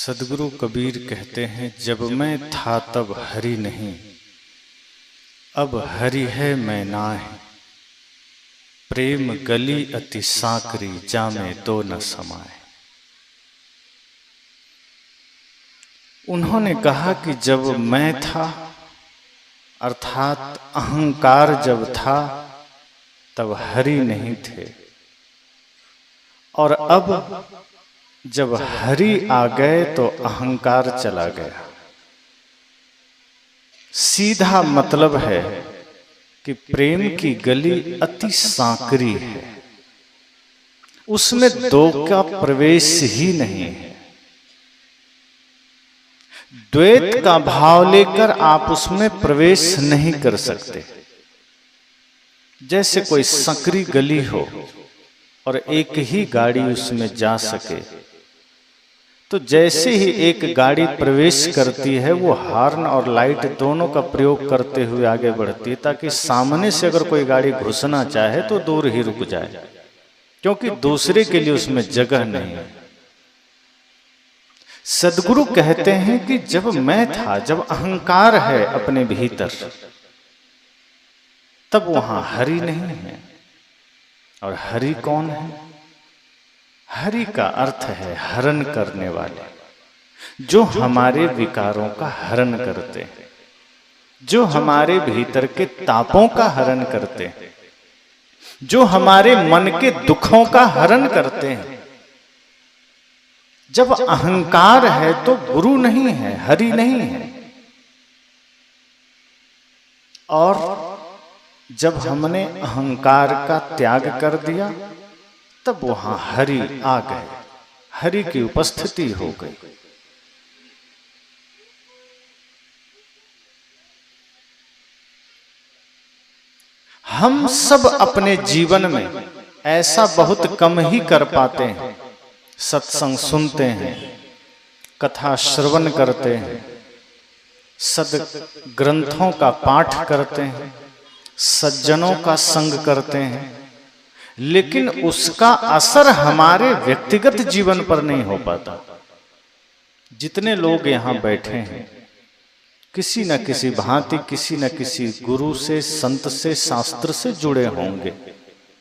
सदगुरु कबीर कहते हैं, जब मैं था तब हरि नहीं, अब हरि है मैं नाहीं। प्रेम गली अति सांकरी, जामे दो न समाए। उन्होंने कहा कि जब मैं था अर्थात अहंकार जब था तब हरि नहीं थे, और अब जब हरि आ गए तो अहंकार चला गया। सीधा मतलब है कि प्रेम की गली अति सांकरी है, उसमें दो का प्रवेश ही नहीं है। द्वैत का भाव लेकर आप उसमें प्रवेश नहीं कर सकते। जैसे कोई संकरी गली हो और एक ही गाड़ी उसमें जा सके, तो जैसे ही एक गाड़ी प्रवेश करती है वो हॉर्न और लाइट दोनों का प्रयोग करते हुए आगे बढ़ती है, ताकि सामने से अगर कोई गाड़ी घुसना चाहे तो दूर ही रुक जाए, क्योंकि दूसरे के लिए उसमें जगह नहीं है। सदगुरु कहते हैं कि जब मैं था, जब अहंकार है अपने भीतर, तब वहां हरि नहीं है। और हरि कौन है? हरि का अर्थ है हरण करने वाले, जो हमारे विकारों का हरण करते हैं, जो हमारे भीतर के तापों का हरण करते हैं, जो हमारे मन के दुखों का हरण करते हैं। जब अहंकार है तो गुरु नहीं है, हरि नहीं है। और जब हमने अहंकार का त्याग कर दिया तब वहां हरि आ गए, हरि की उपस्थिति हो गई। हम सब अपने जीवन में ऐसा बहुत कम ही कर पाते हैं। सत्संग सुनते हैं, कथा श्रवण करते हैं, सद ग्रंथों का पाठ करते हैं, सज्जनों का संग करते हैं, लेकिन उसका असर हमारे व्यक्तिगत जीवन पर नहीं हो पाता। जितने लोग यहां बैठे हैं, किसी न किसी भांति किसी न किसी गुरु से, संत से, शास्त्र से जुड़े होंगे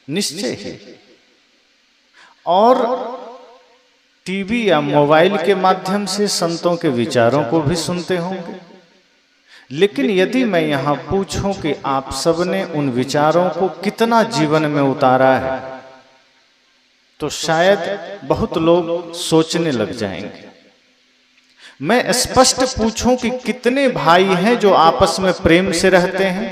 निश्चय ही। और टीवी या मोबाइल के माध्यम से संतों के विचारों को भी सुनते होंगे। लेकिन यदि मैं यहां पूछूं कि आप सबने उन विचारों को कितना जीवन में उतारा है, तो शायद बहुत लोग सोचने लग जाएंगे। मैं स्पष्ट पूछूं कि कितने भाई हैं जो आपस में प्रेम से रहते हैं,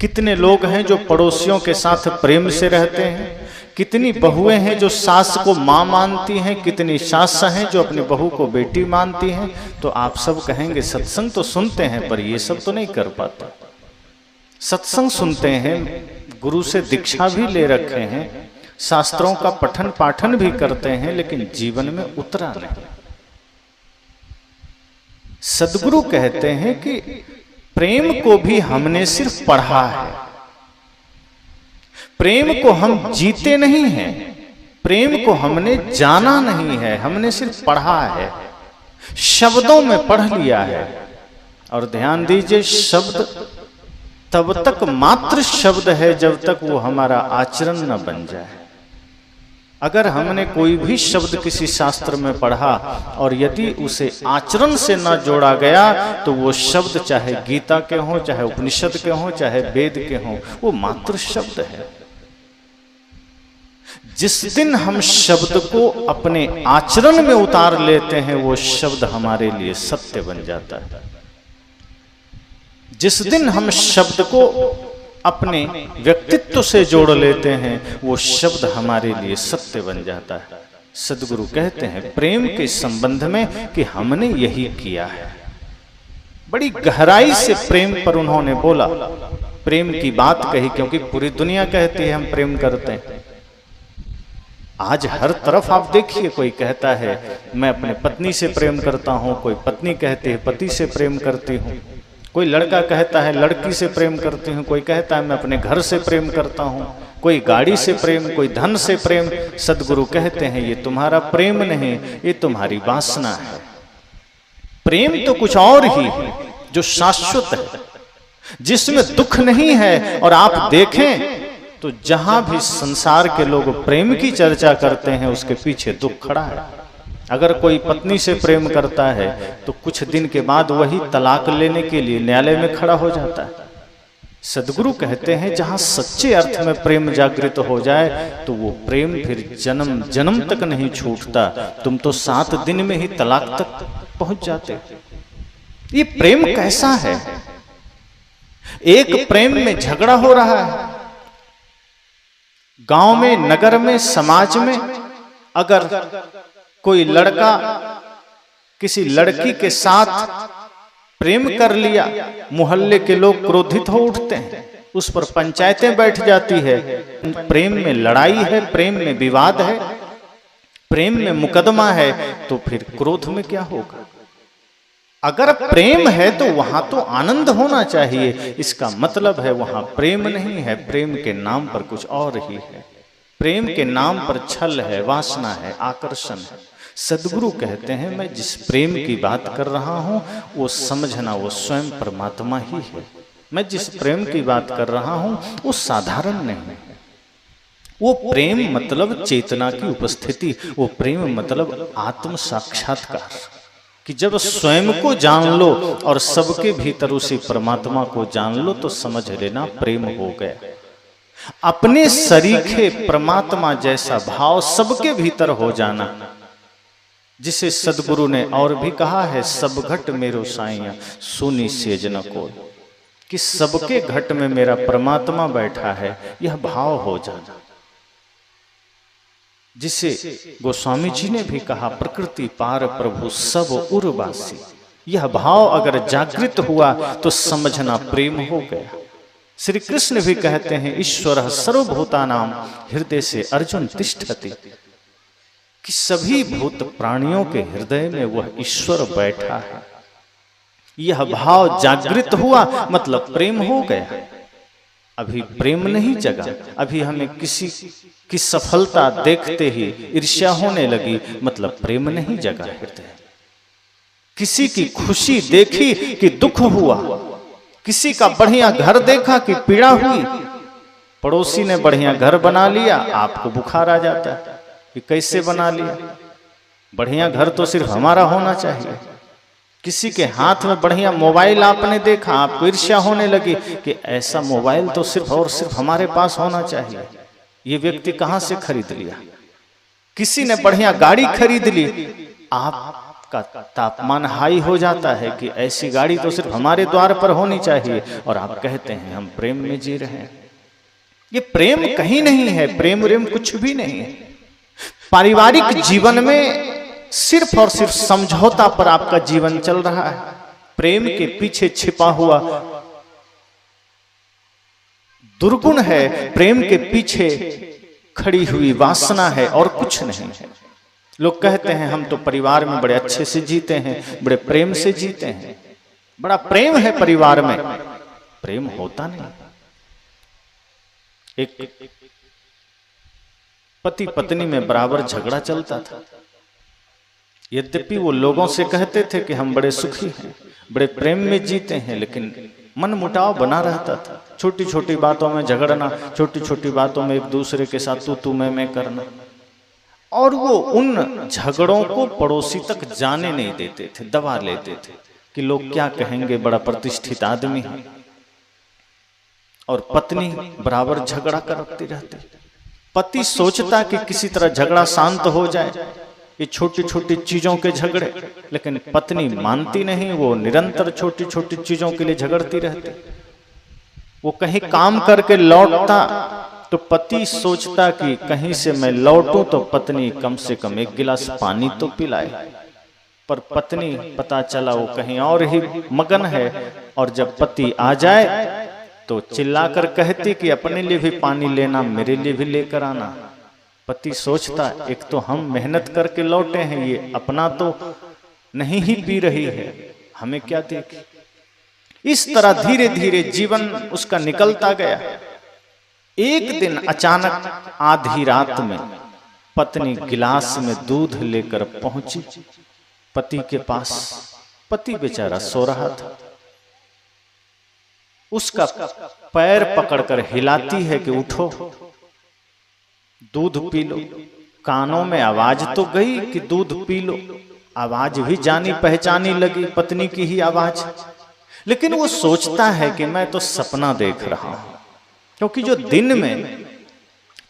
कितने लोग हैं जो पड़ोसियों के साथ प्रेम से रहते हैं, कितनी बहुएं हैं जो सास को मां मानती हैं, कितनी सास हैं जो अपनी बहू को बेटी मानती हैं, तो आप सब कहेंगे सत्संग तो सुनते हैं पर ये सब तो नहीं कर पाते। सत्संग सुनते हैं, गुरु से दीक्षा भी ले रखे हैं, शास्त्रों का पठन पाठन भी करते हैं, लेकिन जीवन में उतरा नहीं। सदगुरु कहते हैं कि प्रेम को भी हमने सिर्फ पढ़ा है, प्रेम को हम जीते नहीं हैं, प्रेम को हमने जाना नहीं है, हमने सिर्फ पढ़ा है, शब्दों में पढ़ लिया है। और ध्यान दीजिए, शब्द तब तक मात्र शब्द है जब तक वो हमारा आचरण न बन जाए। अगर हमने कोई भी शब्द किसी शास्त्र में पढ़ा और यदि उसे आचरण से न जोड़ा गया, तो वो शब्द चाहे गीता के हों, चाहे उपनिषद के हों, चाहे वेद के हों, वो मात्र शब्द है। जिस दिन हम शब्द को अपने आचरण में उतार लेते हैं, वो शब्द हमारे लिए सत्य बन जाता है। जिस दिन हम शब्द को अपने व्यक्तित्व से जोड़ लेते हैं, वो शब्द हमारे लिए सत्य बन जाता है। सदगुरु कहते हैं प्रेम के संबंध में कि हमने यही किया है। बड़ी गहराई से प्रेम पर उन्होंने बोला, प्रेम की बात कही, क्योंकि पूरी दुनिया कहती है हम प्रेम करते हैं। आज हर तरफ आप देखिए, कोई कहता है मैं अपने पत्नी से प्रेम करता हूं, कोई पत्नी कहती है पति से प्रेम करती हूं, कोई लड़का कहता है लड़की से प्रेम करती हूँ, कोई कहता है मैं अपने घर से प्रेम करता हूँ, कोई गाड़ी से प्रेम, कोई धन से प्रेम। सद्गुरु कहते हैं ये तुम्हारा प्रेम नहीं, ये तुम्हारी वासना है। प्रेम तो कुछ और ही है जो शाश्वत है, जिसमें दुख नहीं है। और आप देखें तो जहां भी संसार के लोग प्रेम की चर्चा करते हैं उसके पीछे दुख खड़ा है। अगर कोई पत्नी से प्रेम करता है तो कुछ दिन के बाद वही तलाक लेने के लिए न्यायालय में खड़ा हो जाता है। सद्गुरु कहते हैं जहां सच्चे अर्थ में प्रेम जागृत हो जाए तो वो प्रेम फिर जन्म जन्म तक नहीं छूटता। तुम तो 7 दिन में ही तलाक तक पहुंच जाते। ये प्रेम कैसा है? एक प्रेम में झगड़ा हो रहा है। गांव में, नगर में, समाज में अगर कोई लड़का किसी लड़की के साथ प्रेम कर लिया, मोहल्ले के लोग क्रोधित हो उठते हैं, उस पर पंचायतें बैठ जाती है। प्रेम में लड़ाई है, प्रेम में विवाद है, प्रेम में मुकदमा है, तो फिर क्रोध में क्या होगा? अगर प्रेम है तो वहां तो आनंद होना चाहिए। इसका मतलब है वहां प्रेम नहीं है, प्रेम के नाम पर कुछ और ही है। प्रेम के नाम पर छल है, वासना है, आकर्षण है। सद्गुरु कहते हैं मैं जिस प्रेम की बात कर रहा हूं वो समझना वो स्वयं परमात्मा ही है। मैं जिस प्रेम की बात कर रहा हूं वो साधारण नहीं है। वो प्रेम मतलब चेतना की उपस्थिति, वो प्रेम मतलब आत्म साक्षात्कार, कि जब स्वयं को जान लो और सबके भीतर उसी परमात्मा को जान लो तो समझ लेना प्रेम हो गया। अपने सरीखे परमात्मा जैसा भाव सबके भीतर हो जाना, जिसे सद्गुरु ने और भी कहा है सब घट मेरो साइया सुनी सेज न को, कि सबके घट में मेरा परमात्मा बैठा है, यह भाव हो जाना। जिसे गोस्वामी जी ने भी कहा प्रकृति पार प्रभु सब उर्वासी। यह भाव अगर जागृत हुआ तो समझना प्रेम हो गया। श्री कृष्ण भी कहते हैं ईश्वर सर्वभूतानां हृदय से अर्जुन तिष्ठति, कि सभी भूत प्राणियों के हृदय में वह ईश्वर बैठा है। यह भाव जागृत हुआ मतलब प्रेम हो गया। अभी प्रेम नहीं जगा, अभी हमें किसी की सफलता देखते ही ईर्ष्या होने लगी, मतलब प्रेम नहीं जगा हृदय। किसी की खुशी देखी कि दुख हुआ, किसी का बढ़िया घर देखा कि पीड़ा हुई, पड़ोसी ने बढ़िया घर बना लिया आपको बुखार आ जाता है कि कैसे बना लिया, बढ़िया घर तो सिर्फ हमारा होना चाहिए। किसी के हाथ में बढ़िया मोबाइल आपने देखा, आपको ईर्ष्या होने लगी कि ऐसा मोबाइल तो सिर्फ और सिर्फ हमारे पास होना चाहिए, ये व्यक्ति कहां से खरीद लिया। किसी ने बढ़िया गाड़ी खरीद ली, आपका तापमान हाई हो जाता है कि ऐसी गाड़ी तो सिर्फ हमारे द्वार पर होनी चाहिए, और आप कहते हैं हम प्रेम में जी रहे हैं। ये प्रेम कहीं नहीं है, प्रेम रेम कुछ भी नहीं है। पारिवारिक जीवन में सिर्फ और सिर्फ समझौता पर आपका जीवन चल रहा है। प्रेम के पीछे छिपा हुआ दुर्गुण है, प्रेम के पीछे खड़ी हुई वासना है और कुछ नहीं है। लोग कहते हैं हम तो परिवार में बड़े अच्छे से जीते हैं, बड़े प्रेम से जीते हैं, बड़ा प्रेम है परिवार में। प्रेम होता नहीं। एक पति पत्नी में बराबर झगड़ा चलता था। यद्यपि वो लोगों से कहते थे कि हम बड़े सुखी हैं, बड़े प्रेम में जीते हैं, लेकिन मन मुटाव बना रहता था। छोटी छोटी बातों में झगड़ना, छोटी छोटी बातों में एक दूसरे के साथ तू मैं करना, और वो उन झगड़ों को पड़ोसी तक जाने नहीं देते थे, दबा लेते थे कि लोग क्या कहेंगे, बड़ा प्रतिष्ठित आदमी है। और पत्नी बराबर झगड़ा करती रहती। पति सोचता कि किसी तरह झगड़ा शांत हो जाए, ये छोटी छोटी चीजों के झगड़े, लेकिन पत्नी मानती नहीं, वो निरंतर छोटी छोटी चीजों के लिए झगड़ती रहती। वो कहीं काम करके लौटता तो पति सोचता कि कहीं से मैं लौटूं तो पत्नी कम से कम एक गिलास पानी तो पिलाए, पर पत्नी पता चला वो कहीं और ही मगन है, और जब पति आ जाए तो चिल्लाकर कहती कि अपने लिए भी पानी लेना, मेरे लिए भी लेकर आना। पति सोचता एक तो हम मेहनत करके लौटे हैं, ये अपना तो नहीं ही पी रही है, हमें क्या देगी। इस तरह धीरे धीरे जीवन उसका निकलता गया। एक दिन अचानक आधी रात में पत्नी गिलास में दूध लेकर पहुंची पति के पास। पति बेचारा सो रहा था। उसका पैर पकड़कर हिलाती है कि उठो, दूध पी लो। कानों में आवाज तो गई कि दूध पी लो, आवाज भी जानी पहचानी लगी, पत्नी की ही आवाज। लेकिन वो सोचता है कि मैं तो सपना देख रहा हूं, क्योंकि जो दिन में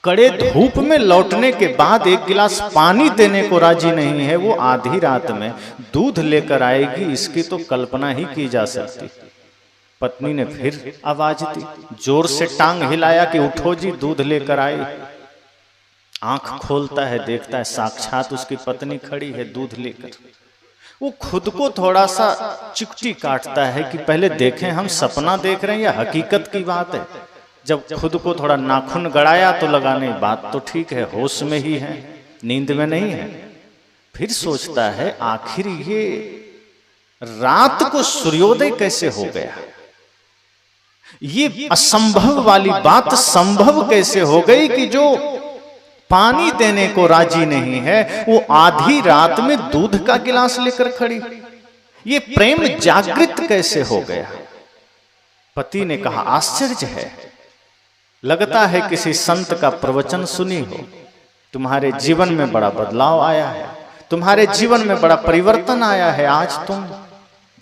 कड़े धूप में लौटने के बाद एक गिलास पानी देने को राजी नहीं है, वो आधी रात में दूध लेकर आएगी, इसकी तो कल्पना ही की जा सकती। पत्नी ने फिर आवाज दी, जोर से टांग हिलाया कि उठो जी, दूध लेकर आई। आंख खोलता है, देखता है साक्षात उसकी पत्नी खड़ी है दूध लेकर। वो खुद को थोड़ा सा चिकटी काटता है कि पहले देखें हम सपना देख रहे हैं या हकीकत की बात है। जब खुद को थोड़ा नाखून गड़ाया तो लगा नहीं, बात तो ठीक है, होश में ही है, नींद में नहीं है। फिर सोचता है आखिर ये रात को सूर्योदय कैसे हो गया, ये असंभव वाली बात संभव कैसे हो गई कि जो पानी देने को राजी नहीं है वो आधी रात में दूध का गिलास लेकर खड़ी। ये प्रेम जागृत कैसे हो गया। पति ने कहा आश्चर्य है, लगता है किसी संत का प्रवचन सुनी हो, तुम्हारे जीवन में बड़ा बदलाव आया है, तुम्हारे जीवन में बड़ा परिवर्तन आया है। आज तुम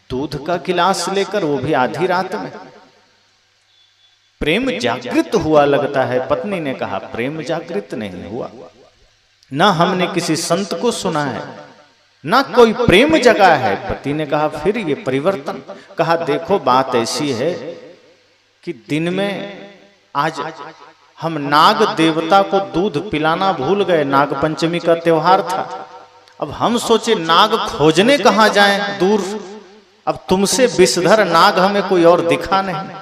दूध का गिलास लेकर, वो भी आधी रात में। प्रेम जागृत हुआ लगता है। पत्नी ने कहा प्रेम जागृत नहीं हुआ, ना हमने किसी संत को सुना है, ना कोई प्रेम जगा है। पति ने कहा फिर ये परिवर्तन। कहा देखो बात ऐसी है कि दिन में आज हम नाग देवता को दूध पिलाना भूल गए, नाग पंचमी का त्योहार था। अब हम सोचे नाग खोजने कहां जाएं दूर, अब तुमसे विषधर नाग हमें कोई और दिखा नहीं,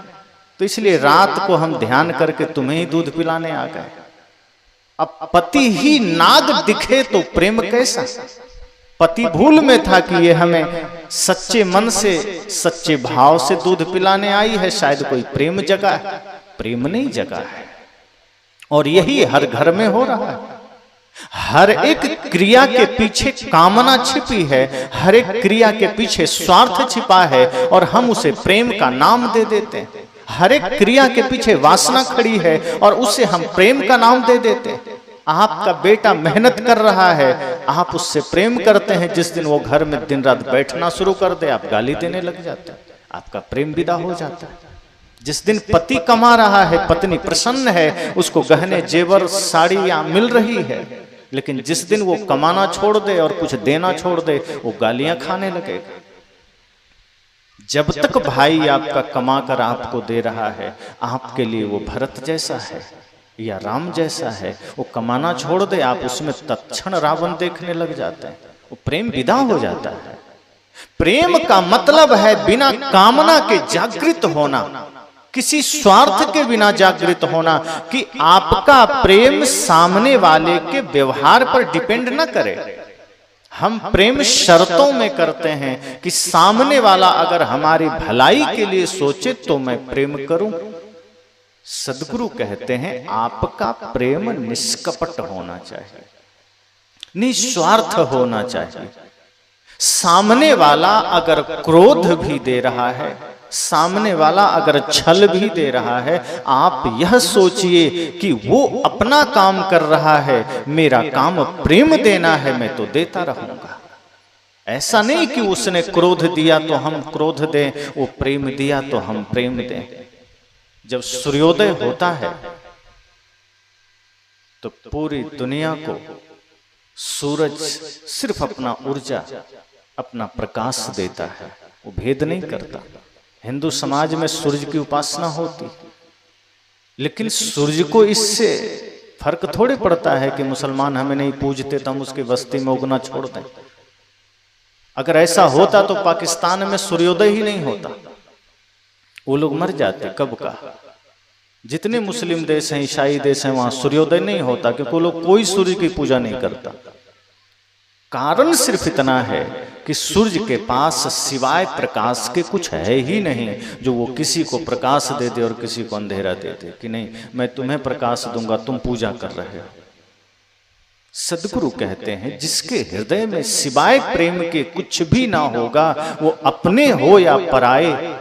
तो इसलिए रात को हम ध्यान करके तुम्हें ही दूध पिलाने आ गए। अब पति ही नाग दिखे तो प्रेम कैसा। पति भूल में था कि ये हमें सच्चे मन से सच्चे भाव से दूध पिलाने आई है, शायद कोई प्रेम जगा है। प्रेम नहीं जगा है। और यही हर घर में हो रहा है। हर एक क्रिया के पीछे कामना छिपी है, हर एक क्रिया के पीछे स्वार्थ छिपा है और हम उसे प्रेम का नाम दे देते हैं। हर एक क्रिया के पीछे वासना खड़ी है और उसे हम प्रेम का नाम दे देते हैं। आपका बेटा मेहनत कर रहा है, आप उससे प्रेम करते हैं, जिस दिन वो घर में दिन रात बैठना शुरू कर दे आप गाली देने लग जाते हैं, आपका प्रेम विदा हो जाता है। जिस दिन पति कमा रहा है, पत्नी प्रसन्न है, उसको गहने जेवर साड़ियां मिल रही है, लेकिन जिस दिन वो कमाना छोड़ दे और कुछ देना छोड़ दे, वो गालियां खाने लगेगा। जब तक भाई आपका कमा कर आपको दे रहा है, आपके लिए वो भरत जैसा है या राम जैसा है, वो कमाना छोड़ दे आप उसमें तत्क्षण रावण देखने लग जाते हैं, वो प्रेम विदा हो जाता है। प्रेम का मतलब है बिना कामना के जागृत होना, किसी स्वार्थ के बिना जागृत होना, कि आपका प्रेम सामने वाले के व्यवहार पर डिपेंड न करे। हम प्रेम शर्तों में करते हैं कि सामने वाला अगर हमारी भलाई के लिए सोचे तो मैं प्रेम करूं। सदगुरु कहते हैं आपका प्रेम निष्कपट होना चाहिए, निस्वार्थ होना चाहिए। सामने वाला अगर क्रोध भी दे रहा है, सामने वाला अगर छल भी दे रहा है, आप यह सोचिए कि वो अपना काम कर रहा है, मेरा काम प्रेम देना है, मैं तो देता रहूंगा। ऐसा नहीं कि उसने क्रोध दिया तो हम क्रोध दें, वो प्रेम दिया तो हम प्रेम दें। जब सूर्योदय होता है तो पूरी दुनिया को सूरज सिर्फ अपना ऊर्जा, अपना प्रकाश देता है, वो भेद नहीं करता। हिंदू समाज में सूर्य की उपासना होती, लेकिन सूर्य को इससे फर्क थोड़े पड़ता है कि मुसलमान हमें नहीं पूजते तो हम उसकी बस्ती में उगना छोड़ दें। अगर ऐसा होता तो पाकिस्तान में सूर्योदय ही नहीं होता, वो लोग मर जाते कब का। जितने मुस्लिम देश हैं, ईसाई देश हैं, वहां सूर्योदय नहीं होता, क्योंकि वो लोग कोई सूर्य की पूजा नहीं करता। कारण सिर्फ इतना है कि सूर्य के पास सिवाय प्रकाश के कुछ है ही नहीं जो वो किसी को प्रकाश दे दे और किसी को अंधेरा दे दे, कि नहीं मैं तुम्हें प्रकाश दूंगा, तुम पूजा कर रहे हो। सदगुरु कहते हैं जिसके हृदय में सिवाय प्रेम के कुछ भी ना होगा, वो अपने हो या पराए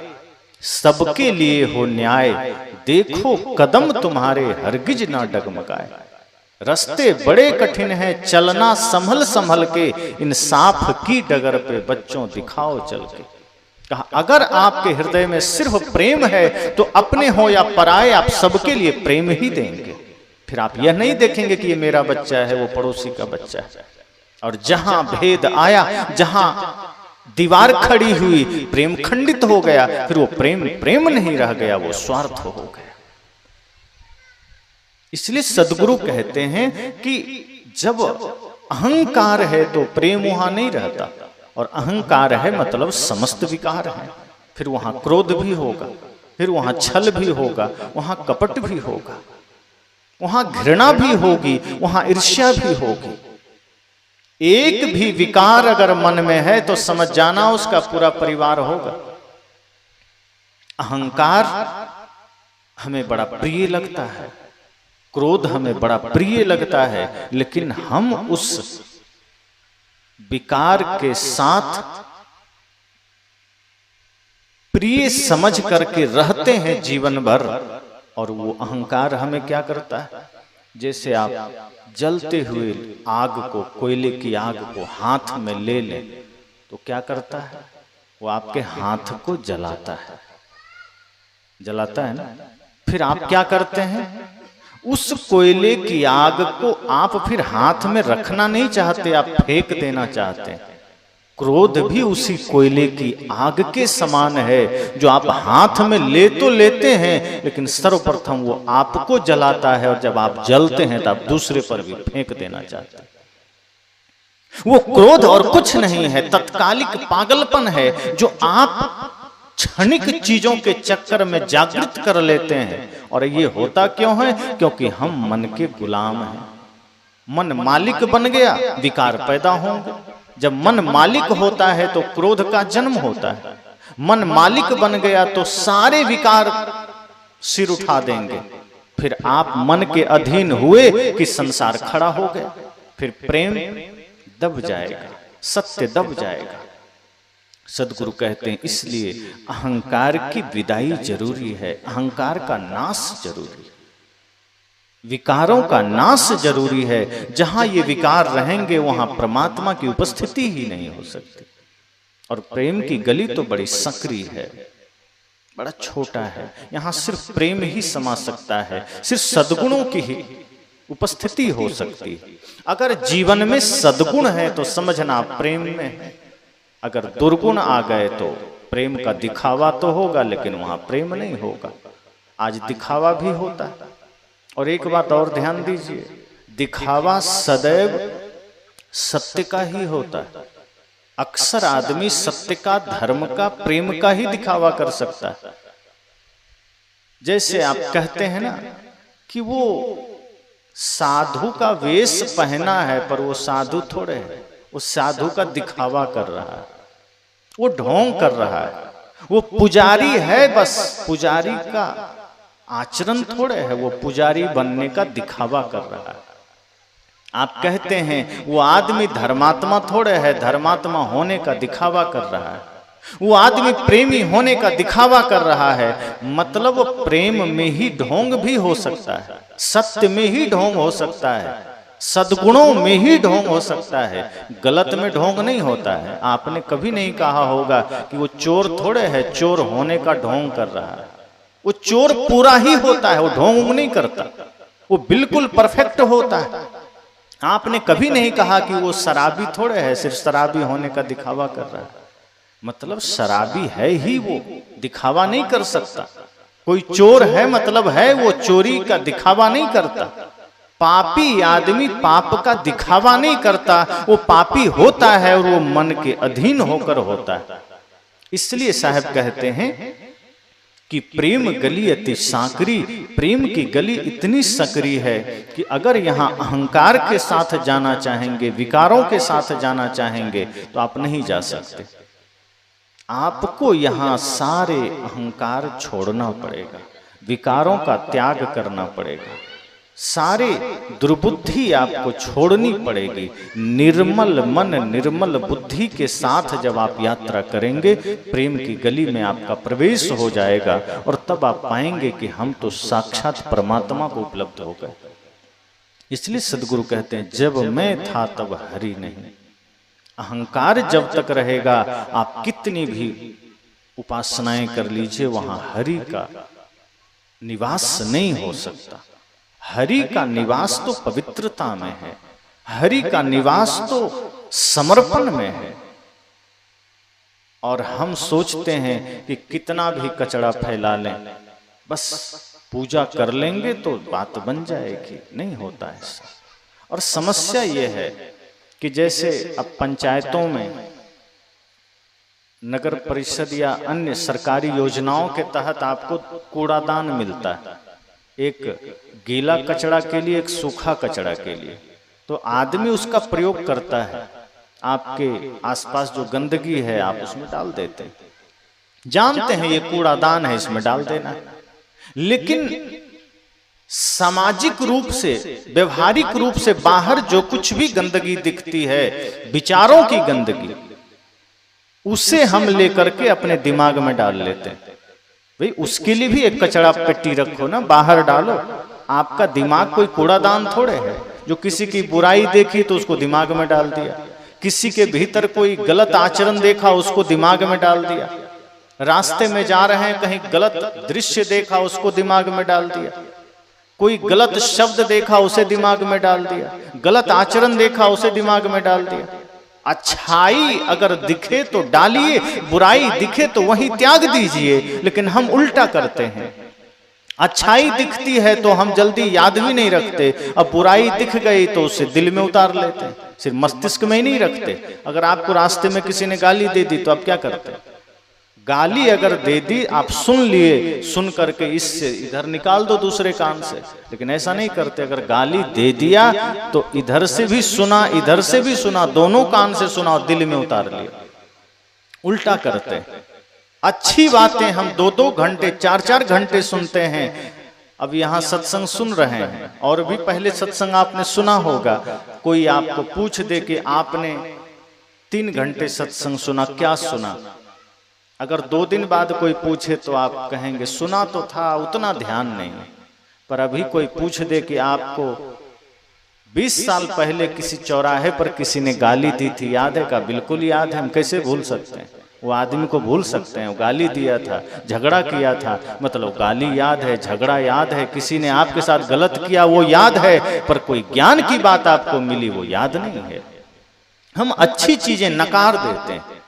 सबके लिए हो न्याय। देखो कदम तुम्हारे हरगिज ना डगमगाए। रास्ते बड़े कठिन हैं चलना संभल संभल के, इंसाफ की डगर पे बच्चों दिखाओ चल के। कहा अगर आपके हृदय में सिर्फ प्रेम है तो अपने हो या पराए आप सबके लिए प्रेम ही देंगे। फिर आप यह नहीं देखेंगे कि ये मेरा बच्चा है, वो पड़ोसी का बच्चा है। और जहां भेद आया, जहां दीवार खड़ी हुई, प्रेम खंडित हो गया, फिर वो प्रेम प्रेम नहीं रह गया, वो स्वार्थ हो गया। इसलिए सदगुरु कहते हैं कि जब अहंकार है तो प्रेम वहां नहीं रहता, और अहंकार है मतलब समस्त विकार है। फिर वहां क्रोध भी होगा, फिर वहां छल भी होगा, वहां कपट भी होगा, वहां घृणा भी होगी, वहां ईर्ष्या भी होगी। एक भी विकार अगर मन में है तो समझ जाना उसका पूरा परिवार होगा। अहंकार हमें बड़ा प्रिय लगता है, क्रोध हमें बड़ा प्रिय लगता है, लेकिन हम उस विकार के साथ प्रिय समझ करके रहते हैं जीवन भर। और वो अहंकार हमें क्या करता है, जैसे आप जलते हुए आग को, कोयले की आग को हाथ में ले लें तो क्या करता है, वो आपके हाथ को जलाता है, जलाता है ना। फिर आप क्या करते हैं, उस कोयले की आग को आप फिर हाथ में रखना नहीं चाहते, आप फेंक देना चाहते हैं। क्रोध भी उसी कोयले की आग के समान है, जो आप हाथ में ले तो लेते हैं लेकिन सर्वप्रथम वो आपको जलाता है, और जब आप जलते हैं तो आप दूसरे पर भी फेंक देना चाहते हैं। वो क्रोध और कुछ नहीं है, तत्कालिक पागलपन है जो आप क्षणिक चीजों के चक्कर में जागृत कर लेते हैं। और ये होता क्यों है, क्योंकि हम मन के गुलाम हैं। मन मालिक बन गया, विकार पैदा होंगे। जब मन मालिक होता है तो क्रोध का जन्म होता है। मन मालिक बन गया तो सारे विकार सिर उठा देंगे। फिर आप मन के अधीन हुए कि संसार खड़ा हो गया, फिर प्रेम दब जाएगा, सत्य दब जाएगा। सदगुरु कहते हैं इसलिए अहंकार की विदाई जरूरी है, अहंकार का नाश जरूरी है, विकारों का नाश जरूरी है। जहां ये विकार रहेंगे वहां परमात्मा की उपस्थिति ही नहीं हो सकती। और प्रेम की गली तो बड़ी संकरी है, बड़ा छोटा है, यहां सिर्फ प्रेम ही समा सकता है, सिर्फ सद्गुणों की ही उपस्थिति हो सकती है। अगर जीवन में सद्गुण है तो समझना प्रेम में है, अगर दुर्गुण आ गए तो प्रेम का दिखावा तो होगा लेकिन वहां प्रेम नहीं होगा। आज दिखावा भी होता है। और एक बात और ध्यान दीजिए, दिखावा सदैव सत्य का ही होता है। अक्सर आदमी सत्य का, धर्म का, प्रेम का ही दिखावा कर सकता है। जैसे आप कहते हैं ना कि वो साधु का वेश पहना है, पर वो साधु थोड़े है, वो साधु का दिखावा कर रहा है, वो ढोंग कर रहा है। वो पुजारी है, बस पुजारी का आचरण थोड़े है, वो पुजारी बनने का दिखावा कर रहा है। आप कहते हैं वो आदमी धर्मात्मा थोड़े है, धर्मात्मा होने का दिखावा कर रहा है। वो आदमी प्रेमी होने का दिखावा कर रहा है। मतलब प्रेम में ही ढोंग भी हो सकता है, सत्य में ही ढोंग हो सकता है, सद्गुणों में ही ढोंग हो सकता है, गलत में ढोंग नहीं होता है। आपने कभी नहीं कहा होगा कि वो चोर थोड़े है, चोर होने का ढोंग कर रहा है। वो चोर पूरा ही होता है, वो ढोंग नहीं करता, वो बिल्कुल परफेक्ट होता है। आपने कभी नहीं कहा कि वो शराबी थोड़े है, सिर्फ शराबी होने का दिखावा कर रहा है। मतलब शराबी है ही, वो दिखावा नहीं कर सकता। कोई चोर है मतलब है, वो चोरी का दिखावा नहीं करता। पापी आदमी पाप का दिखावा नहीं करता, वो पापी होता है और वो मन के अधीन होकर होता है। इसलिए साहब कहते हैं कि प्रेम गली अति सांकरी, प्रेम की गली इतनी सकरी है कि अगर यहाँ अहंकार के साथ जाना चाहेंगे, विकारों के साथ जाना चाहेंगे तो आप नहीं जा सकते। आपको यहाँ सारे अहंकार छोड़ना पड़ेगा, विकारों का त्याग करना पड़ेगा, सारे दुर्बुद्धि आपको छोड़नी पड़ेगी। निर्मल मन निर्मल बुद्धि के साथ जब आप यात्रा करेंगे, प्रेम की गली में आपका प्रवेश हो जाएगा और तब आप पाएंगे कि हम तो साक्षात परमात्मा को उपलब्ध हो गए। इसलिए सदगुरु कहते हैं, जब मैं था तब हरि नहीं। अहंकार जब तक रहेगा, आप कितनी भी उपासनाएं कर लीजिए, वहां हरि का निवास नहीं हो सकता। हरि का निवास तो पवित्रता में है, हरि का निवास तो समर्पण में है। और हम सोचते हैं कि कितना भी कचरा फैला लें, बस पूजा कर लेंगे तो बात बन जाएगी। नहीं होता ऐसा। और समस्या ये है कि जैसे अब पंचायतों में, नगर परिषद या अन्य सरकारी योजनाओं के तहत आपको कूड़ादान मिलता है, एक गीला कचरा के लिए, एक सूखा कचरा के लिए। तो आदमी उसका प्रयोग करता है, आपके आसपास जो गंदगी है आप उसमें डाल देते हैं, जानते हैं ये कूड़ादान है, इसमें डाल देना है। लेकिन सामाजिक रूप से, व्यवहारिक रूप से बाहर जो कुछ भी गंदगी दिखती है, विचारों की गंदगी, उसे हम लेकर के अपने दिमाग में डाल लेते हैं। भाई उसके लिए भी एक कचरा पेटी रखो ना, बाहर डालो। आपका दिमाग कोई कूड़ादान थोड़े है जो किसी की बुराई देखी तो उसको दिमाग में डाल दिया, किसी के भीतर कोई गलत आचरण देखा उसको दिमाग में डाल दिया, रास्ते में जा रहे हैं कहीं गलत दृश्य देखा उसको दिमाग में डाल दिया, कोई गलत शब्द देखा उसे दिमाग में डाल दिया, गलत आचरण देखा उसे दिमाग में डाल दिया। अच्छाई अगर दिखे तो डालिए, बुराई दिखे तो वहीं त्याग दीजिए। लेकिन हम उल्टा करते हैं, अच्छाई दिखती है तो हम जल्दी याद भी नहीं रखते, अब बुराई दिख गई तो उसे दिल में उतार लेते हैं, सिर्फ मस्तिष्क में ही नहीं रखते। अगर आपको रास्ते में किसी ने गाली दे दी तो आप क्या करते? गाली अगर दे दी, आप सुन लिए, सुन करके इससे इधर निकाल दो दूसरे कान से, लेकिन ऐसा नहीं करते। अगर गाली दे दिया तो इधर से भी सुना, इधर से भी सुना, दोनों कान से सुना और दिल में उतार लिया। उल्टा करते हैं। अच्छी बातें हम 2-2 घंटे 4-4 घंटे सुनते हैं। अब यहाँ सत्संग सुन रहे हैं और भी पहले सत्संग आपने सुना होगा, कोई आपको पूछ दे कि आपने 3 घंटे सत्संग सुना, क्या सुना? अगर 2 दिन बाद कोई पूछे तो आप कहेंगे सुना तो था, उतना ध्यान नहीं। पर अभी कोई पूछ दे कि आपको 20 साल पहले किसी चौराहे पर किसी ने गाली दी थी, याद है? का बिल्कुल याद है। हम कैसे भूल सकते हैं? वो आदमी को भूल सकते हैं? वो गाली दिया था, झगड़ा किया था, मतलब गाली याद है, झगड़ा याद है, किसी ने आपके साथ गलत किया वो याद है, पर कोई ज्ञान की बात आपको मिली वो याद नहीं है। हम अच्छी चीजें नकार देते हैं,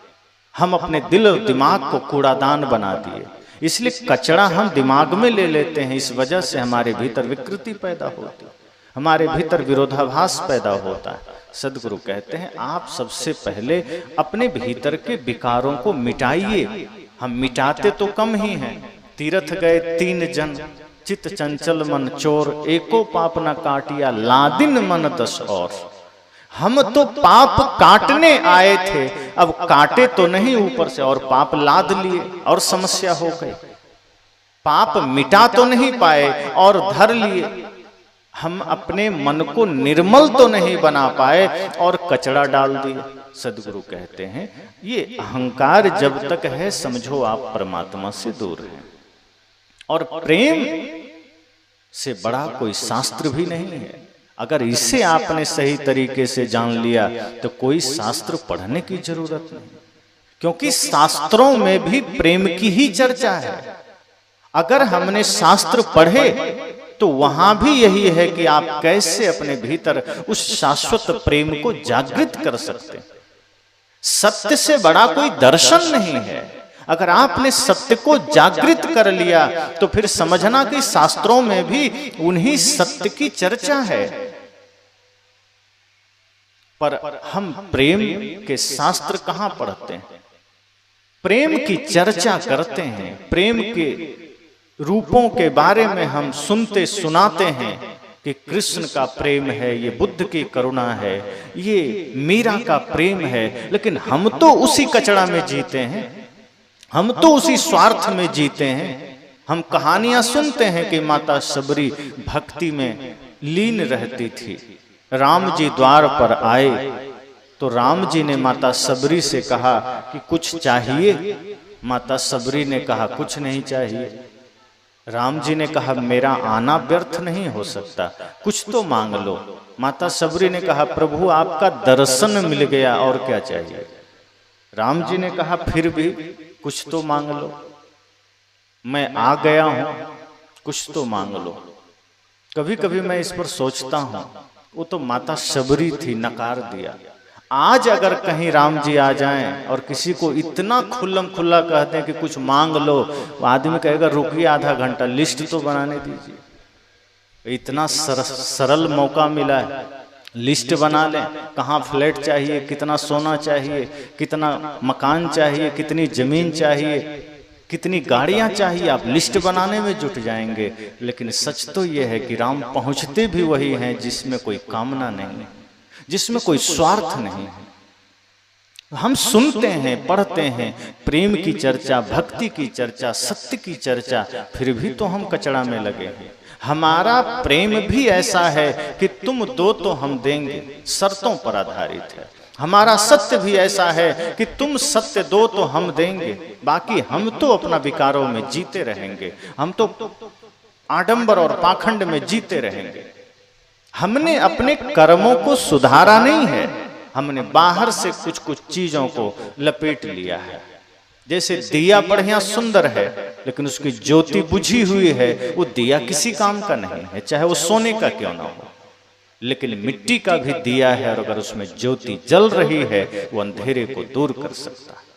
हम अपने दिल और दिमाग को कूड़ादान बना दिए, इसलिए कचरा हम दिमाग में ले लेते हैं। इस वजह से हमारे भीतर विकृति पैदा होती है, हमारे भीतर विरोधाभास पैदा होता है। सदगुरु कहते हैं आप सबसे पहले अपने भीतर के विकारों को मिटाइए। हम मिटाते तो कम ही हैं। तीर्थ गए 3 जन, चित चंचल मन चोर, एको पाप न काटिया, लादिन मन 10 और। हम तो पाप काटने आए थे, अब काटे तो नहीं ऊपर से और पाप लाद लिए और समस्या हो गई। पाप मिटा तो नहीं पाए और धर लिए। हम अपने मन को निर्मल तो नहीं बना पाए और कचरा डाल दिए। सदगुरु कहते हैं ये अहंकार जब तक है समझो आप परमात्मा से दूर हैं। और प्रेम से बड़ा कोई शास्त्र भी नहीं है। अगर इसे आपने सही तरीके से जान लिया तो कोई शास्त्र पढ़ने की जरूरत नहीं, क्योंकि शास्त्रों में भी प्रेम की ही चर्चा है। अगर हमने शास्त्र पढ़े तो वहां भी यही है कि आप कैसे अपने भीतर उस शाश्वत प्रेम को जागृत कर सकते हैं। सत्य से बड़ा कोई दर्शन नहीं है। अगर आपने सत्य को जागृत कर लिया तो फिर समझना कि शास्त्रों में भी उन्हीं सत्य की चर्चा है। पर हम प्रेम के शास्त्र कहां पढ़ते हैं? प्रेम की चर्चा करते हैं, प्रेम के रूपों के बारे में हम सुनते सुनाते हैं कि कृष्ण का प्रेम है, ये बुद्ध की करुणा है, ये मीरा का प्रेम है, लेकिन हम तो उसी कचड़ा में जीते हैं, हम तो उसी स्वार्थ में जीते हैं। हम कहानियां सुनते हैं कि माता शबरी भक्ति में लीन रहती थी। राम जी द्वार पर आए तो राम जी ने माता शबरी से कहा कि कुछ चाहिए। माता शबरी ने कहा कुछ नहीं चाहिए। राम जी ने कहा मेरा आना व्यर्थ नहीं हो सकता, कुछ तो मांग लो। माता शबरी ने कहा प्रभु आपका दर्शन मिल गया, और क्या चाहिए। राम जी ने कहा फिर भी कुछ तो मांग लो, मैं आ गया हूं, कुछ तो मांग लो। कभी कभी मैं इस पर सोचता हूं, वो तो माता शबरी थी, नकार दिया। आज अगर कहीं राम जी आ जाएं और किसी को इतना खुल्लम खुल्ला कहते हैं कि कुछ मांग लो, वो आदमी कहेगा रुकिए आधा घंटा, लिस्ट तो बनाने दीजिए। इतना सरल मौका मिला है, लिस्ट बना लें। कहाँ फ्लैट चाहिए, कितना सोना चाहिए, कितना मकान चाहिए, कितनी जमीन चाहिए, कितनी गाड़ियां चाहिए, आप लिस्ट बनाने में जुट जाएंगे। लेकिन सच तो यह है कि राम पहुंचते भी वही हैं जिसमें कोई कामना नहीं, जिसमें कोई स्वार्थ नहीं है। हम सुनते हैं, पढ़ते हैं प्रेम की चर्चा, भक्ति की चर्चा, सत्य की चर्चा, फिर भी तो हम कचड़ा में लगे हैं। हमारा प्रेम भी ऐसा है कि तुम दो तो हम देंगे, शर्तों पर आधारित है। हमारा सत्य भी ऐसा है कि तुम सत्य दो तो हम देंगे, बाकी हम तो अपना विकारों में जीते रहेंगे, हम तो आडंबर और पाखंड में जीते रहेंगे। हमने अपने कर्मों को सुधारा नहीं है, हमने बाहर से कुछ कुछ चीजों को लपेट लिया है। जैसे दिया बढ़िया सुंदर है, लेकिन उसकी ज्योति बुझी हुई है, वो दिया किसी काम का नहीं है, चाहे वो सोने का क्यों ना हो। लेकिन मिट्टी का भी दिया है, और अगर उसमें ज्योति जल रही है, वो अंधेरे को दूर कर सकता है।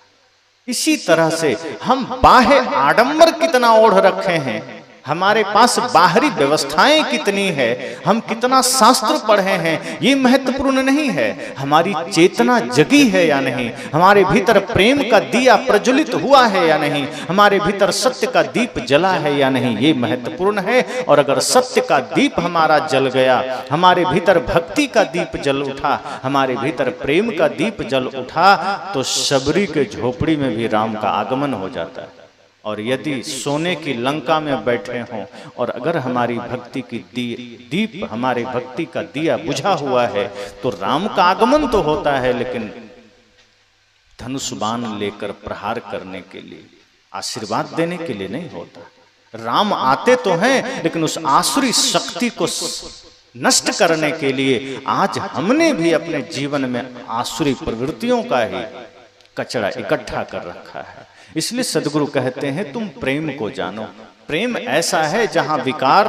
इसी तरह से हम बाह्य आडंबर कितना ओढ़ रखे हैं, हमारे पास बाहरी व्यवस्थाएं कितनी है, हम कितना शास्त्र पढ़े हैं, ये महत्वपूर्ण नहीं है। हमारी चेतना जगी है या नहीं, हमारे भीतर प्रेम का दिया प्रज्वलित हुआ है या नहीं, हमारे भीतर सत्य का दीप जला है या नहीं, ये महत्वपूर्ण है। और अगर सत्य का दीप हमारा जल गया, हमारे भीतर भक्ति का दीप जल उठा, हमारे भीतर प्रेम का दीप जल उठा, तो शबरी के झोपड़ी में भी राम का आगमन हो जाता है। और यदि सोने की लंका में बैठे हों और अगर हमारी भक्ति की दीप हमारे भक्ति का दिया बुझा हुआ है, तो राम का आगमन तो होता है, लेकिन धनुष बाण लेकर प्रहार करने के लिए, आशीर्वाद देने के लिए नहीं होता। राम आते तो हैं, लेकिन उस आसुरी शक्ति को नष्ट करने के लिए आज हमने भी अपने जीवन में आसुरी प्रवृत्तियों का ही कचरा इकट्ठा कर रखा है। इसलिए सदगुरु कहते हैं तुम प्रेम को जानो। प्रेम ऐसा है जहां विकार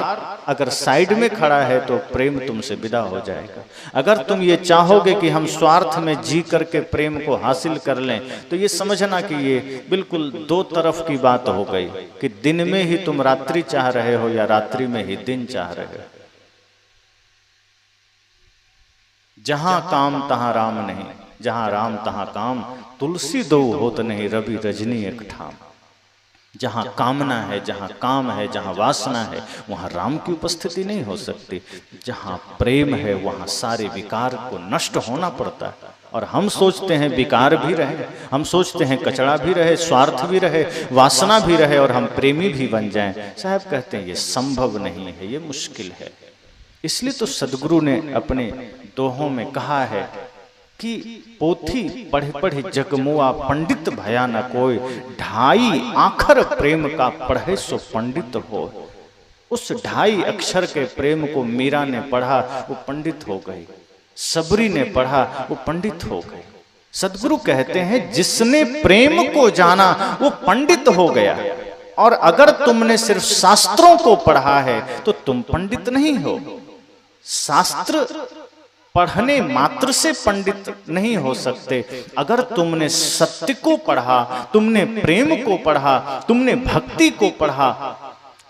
अगर साइड में खड़ा है तो प्रेम तुमसे विदा हो जाएगा। अगर तुम ये चाहोगे कि हम स्वार्थ में जी करके प्रेम को हासिल कर लें, तो ये समझना कि ये बिल्कुल दो तरफ की बात हो गई कि दिन में ही तुम रात्रि चाह रहे हो या रात्रि में ही दिन चाह रहे हो। जहां काम तहां राम नहीं, जहां राम तहां काम, तुलसी दो होत नहीं रवि रजनी एक ठाम। जहां कामना है, जहां काम है, जहां वासना है, वहां राम की उपस्थिति नहीं हो सकती। जहां प्रेम है वहां सारे विकार को नष्ट होना पड़ता है। और हम सोचते हैं विकार भी रहे, हम सोचते हैं कचड़ा भी रहे, स्वार्थ भी रहे, वासना भी रहे और हम प्रेमी भी बन जाएं। साहब कहते हैं ये संभव नहीं है, ये मुश्किल है। इसलिए तो सदगुरु ने अपने दोहों में कहा है कि पोथी पढ़े पढ़े जगमुआ पंडित भया न कोई, ढाई आखर प्रेम का पढ़े सो पंडित हो। उस ढाई अक्षर के प्रेम को मीरा ने पढ़ा, वो पंडित हो गई। सबरी ने पढ़ा, वो पंडित हो गई। सदगुरु कहते हैं जिसने प्रेम को जाना वो पंडित हो गया। और अगर तुमने सिर्फ शास्त्रों को पढ़ा है तो तुम पंडित नहीं हो। शास्त्र पढ़ने मात्र से पंडित नहीं हो सकते। अगर तुमने सत्य को पढ़ा, तुमने प्रेम को पढ़ा, तुमने भक्ति को पढ़ा,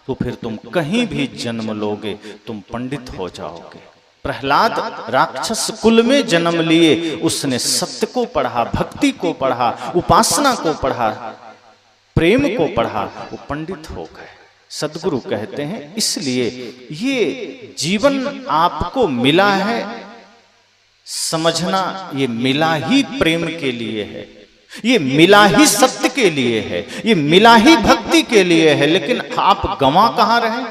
तो फिर तुम कहीं भी जन्म लोगे, तुम पंडित हो जाओगे। प्रहलाद राक्षस कुल में जन्म लिए, उसने सत्य को पढ़ा, भक्ति को पढ़ा, उपासना को पढ़ा, प्रेम को पढ़ा, वो पंडित हो गए। सद्गुरु कहते हैं इसलिए ये जीवन आपको मिला है, समझना ये मिला ही प्रेम के लिए है, ये मिला ही सत्य के लिए है, ये मिला ही भक्ति के लिए है। लेकिन आप गंवा कहां रहे?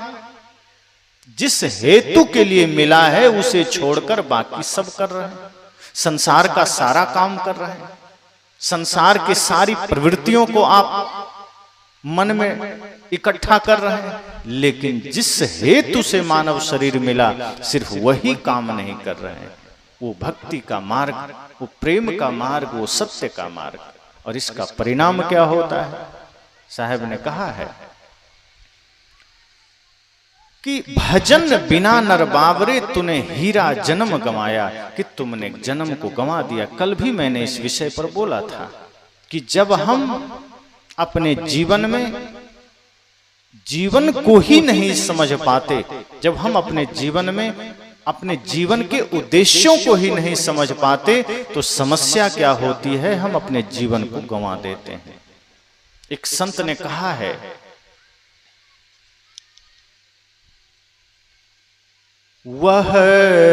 जिस हेतु के लिए मिला है उसे छोड़कर बाकी सब कर रहे हैं, संसार का सारा काम कर रहे हैं, संसार की सारी प्रवृत्तियों को आप मन में इकट्ठा कर रहे हैं। लेकिन जिस हेतु से मानव शरीर मिला सिर्फ वही काम नहीं कर रहे हैं, वो भक्ति का मार्ग, वो प्रेम का मार्ग, वो सत्य का मार्ग। और इसका परिणाम क्या होता है? साहब ने कहा है कि भजन बिना नर बावरे तूने हीरा जन्म गंवाया, कि तुमने जन्म को गंवा दिया। कल भी मैंने इस विषय पर बोला था कि जब हम अपने जीवन में जीवन को ही नहीं समझ पाते, जब हम अपने जीवन में अपने जीवन के उद्देश्यों को ही नहीं समझ पाते, तो समस्या क्या होती है? हम अपने जीवन को गंवा देते हैं। एक संत ने कहा है, वह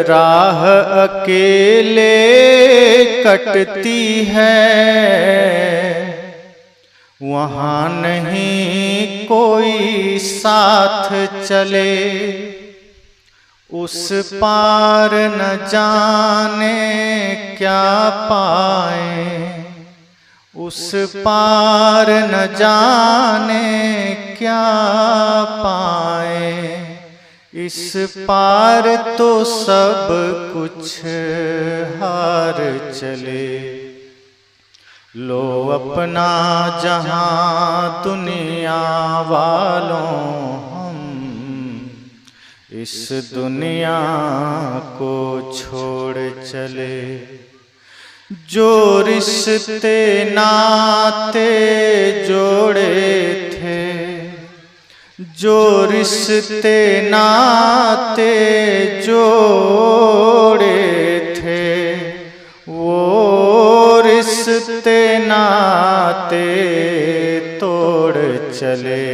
राह अकेले कटती है, वहां नहीं कोई साथ चले, उस पार न जाने क्या पाए, उस पार न जाने क्या पाए, इस पार तो सब कुछ हार चले। लो अपना जहां दुनिया वालों, हम इस दुनिया को छोड़ चले। जो रिश्ते नाते जोड़े थे, जो रिश्ते नाते जोड़े थे, वो रिश्ते नाते तोड़ चले।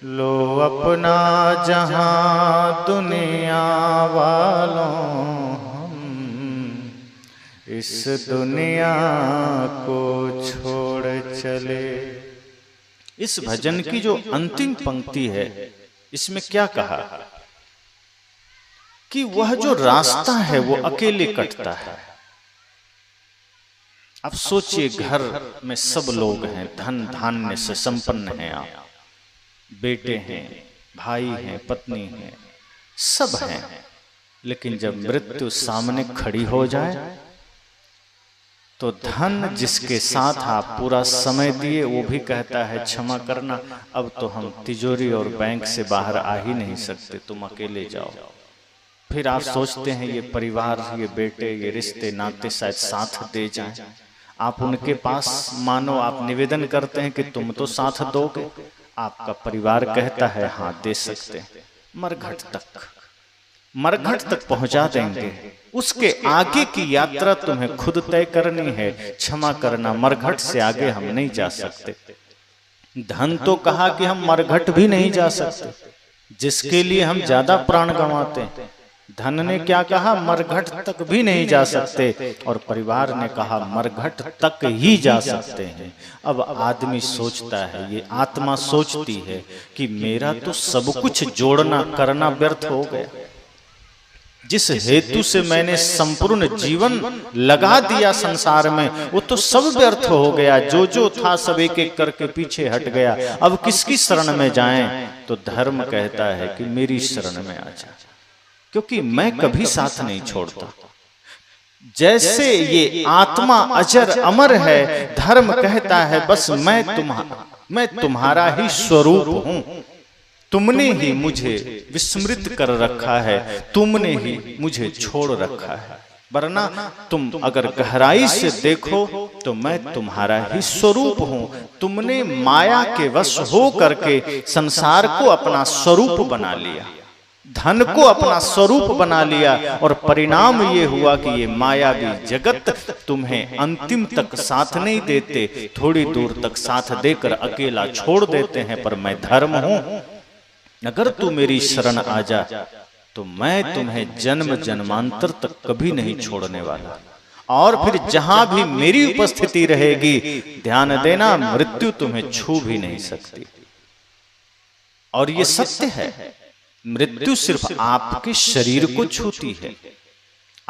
लो अपना जहां दुनिया वालों, हम इस दुनिया को छोड़ चले। इस भजन की जो अंतिम पंक्ति है, इसमें क्या कहा कि वह जो रास्ता है वो अकेले कटता है। अब सोचिए, घर में सब लोग हैं, धन धान्य से संपन्न हैं, आप बेटे हैं, भाई हैं, पत्नी हैं, सब हैं। लेकिन जब मृत्यु सामने खड़ी हो जाए तो धन जिसके साथ आप पूरा समय दिए वो भी कहता है क्षमा करना, अब तो हम तिजोरी और बैंक से बाहर आ ही नहीं सकते, तुम अकेले जाओ। फिर आप सोचते हैं ये परिवार, ये बेटे, ये रिश्ते नाते शायद साथ दे जाएं। आप उनके पास मानो आप निवेदन करते हैं कि तुम तो साथ दोगे, आपका परिवार कहता है हाँ दे सकते हैं। मरघट तक पहुंचा देंगे, उसके आगे की यात्रा तुम्हें खुद तय करनी है। क्षमा करना, मरघट से आगे हम नहीं जा सकते। धन तो कहा कि हम मरघट भी नहीं जा सकते, जिसके लिए हम ज्यादा प्राण गंवाते हैं। धन ने क्या कहा? मरघट तक भी नहीं जा सकते। और परिवार ने कहा मरघट तक ही जा सकते हैं। अब आदमी सोचता है, ये आत्मा सोचती है कि मेरा तो सब कुछ जोड़ना करना व्यर्थ हो गया। जिस हेतु से मैंने संपूर्ण जीवन लगा दिया संसार में, वो तो सब व्यर्थ हो गया। जो जो था सब एक एक करके पीछे हट गया। अब किसकी शरण में जाएं? तो धर्म कहता है कि मेरी शरण में आ जा, क्योंकि मैं कभी साथ नहीं छोड़ता। जैसे ये आत्मा अजर अमर है, धर्म कहता है बस मैं तुम्हारा ही स्वरूप हूं। तुमने ही मुझे विस्मृत कर रखा है, तुमने ही मुझे छोड़ रखा है। वरना तुम अगर गहराई से देखो तो मैं तुम्हारा ही स्वरूप हूं। तुमने माया के वश हो करके संसार को अपना स्वरूप बना लिया, धन को अपना स्वरूप बना लिया, और परिणाम ये हुआ कि ये मायावी जगत तुम्हें अंतिम तक साथ नहीं देते, थोड़ी दूर तक साथ देकर अकेला छोड़ देते हैं। पर मैं धर्म हूं, अगर तू मेरी शरण आ जा तो मैं तुम्हें जन्म जन्मांतर तक कभी नहीं छोड़ने वाला, और फिर जहां भी मेरी उपस्थिति रहेगी ध्यान देना मृत्यु तुम्हें छू भी नहीं सकती। और ये सत्य है, मृत्यु सिर्फ आपके शरीर को छूती है,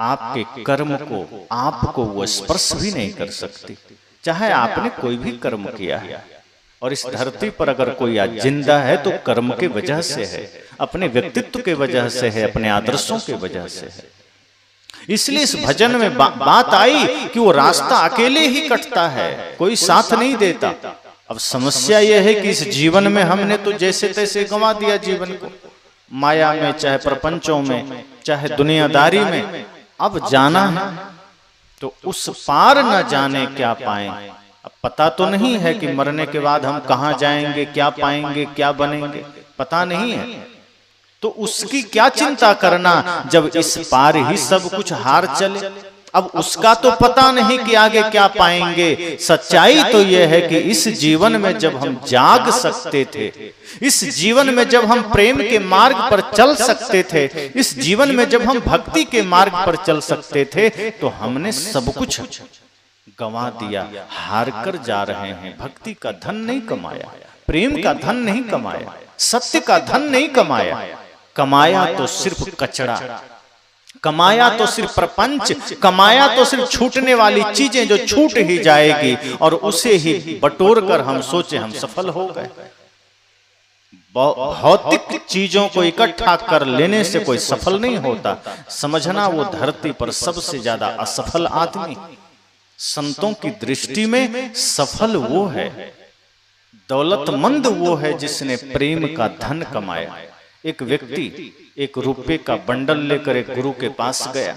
आपके कर्म को आपको वो स्पर्श भी नहीं कर सकती, चाहे आपने कोई भी कर्म किया है। और इस धरती पर अगर कोई आज जिंदा है तो कर्म के वजह से है, अपने व्यक्तित्व के वजह से है, अपने आदर्शों के वजह से है। इसलिए इस भजन में बात आई कि वो रास्ता अकेले ही कटता है, कोई साथ नहीं देता। अब समस्या यह है कि इस जीवन में हमने तो जैसे तैसे गंवा दिया जीवन को, माया में, चाहे प्रपंचों में, चाहे दुनियादारी में। अब जाना है तो उस पार न जाने क्या पाएं। अब पता तो नहीं है कि मरने के बाद हम कहां जाएंगे, क्या पाएंगे, क्या बनेंगे, पता नहीं है। तो उसकी क्या चिंता करना जब इस पार ही सब कुछ हार चले। अब उसका तो पता नहीं कि आगे क्या पाएंगे। सच्चाई तो यह है कि इस जीवन में जब हम जाग सकते थे, इस जीवन में जब हम प्रेम के मार्ग पर चल सकते थे, इस जीवन में जब हम भक्ति के मार्ग पर चल सकते थे, तो हमने सब कुछ गंवा दिया, हार कर जा रहे हैं। भक्ति का धन नहीं कमाया, प्रेम का धन नहीं कमाया, सत्य का धन नहीं कमाया। कमाया तो सिर्फ कचरा, कमाया तो सिर्फ प्रपंच, कमाया तो सिर्फ छूटने वाली चीजें जो छूट ही जाएगी, और उसे ही बटोर कर हम सोचे हम सफल हो गए। भौतिक चीजों को इकट्ठा कर लेने से कोई सफल नहीं होता। समझना वो धरती पर सबसे ज्यादा असफल आदमी, संतों की दृष्टि में सफल वो है, दौलतमंद वो है जिसने प्रेम का धन कमाया। एक व्यक्ति एक रुपए का बंडल लेकर एक गुरु के पास गया,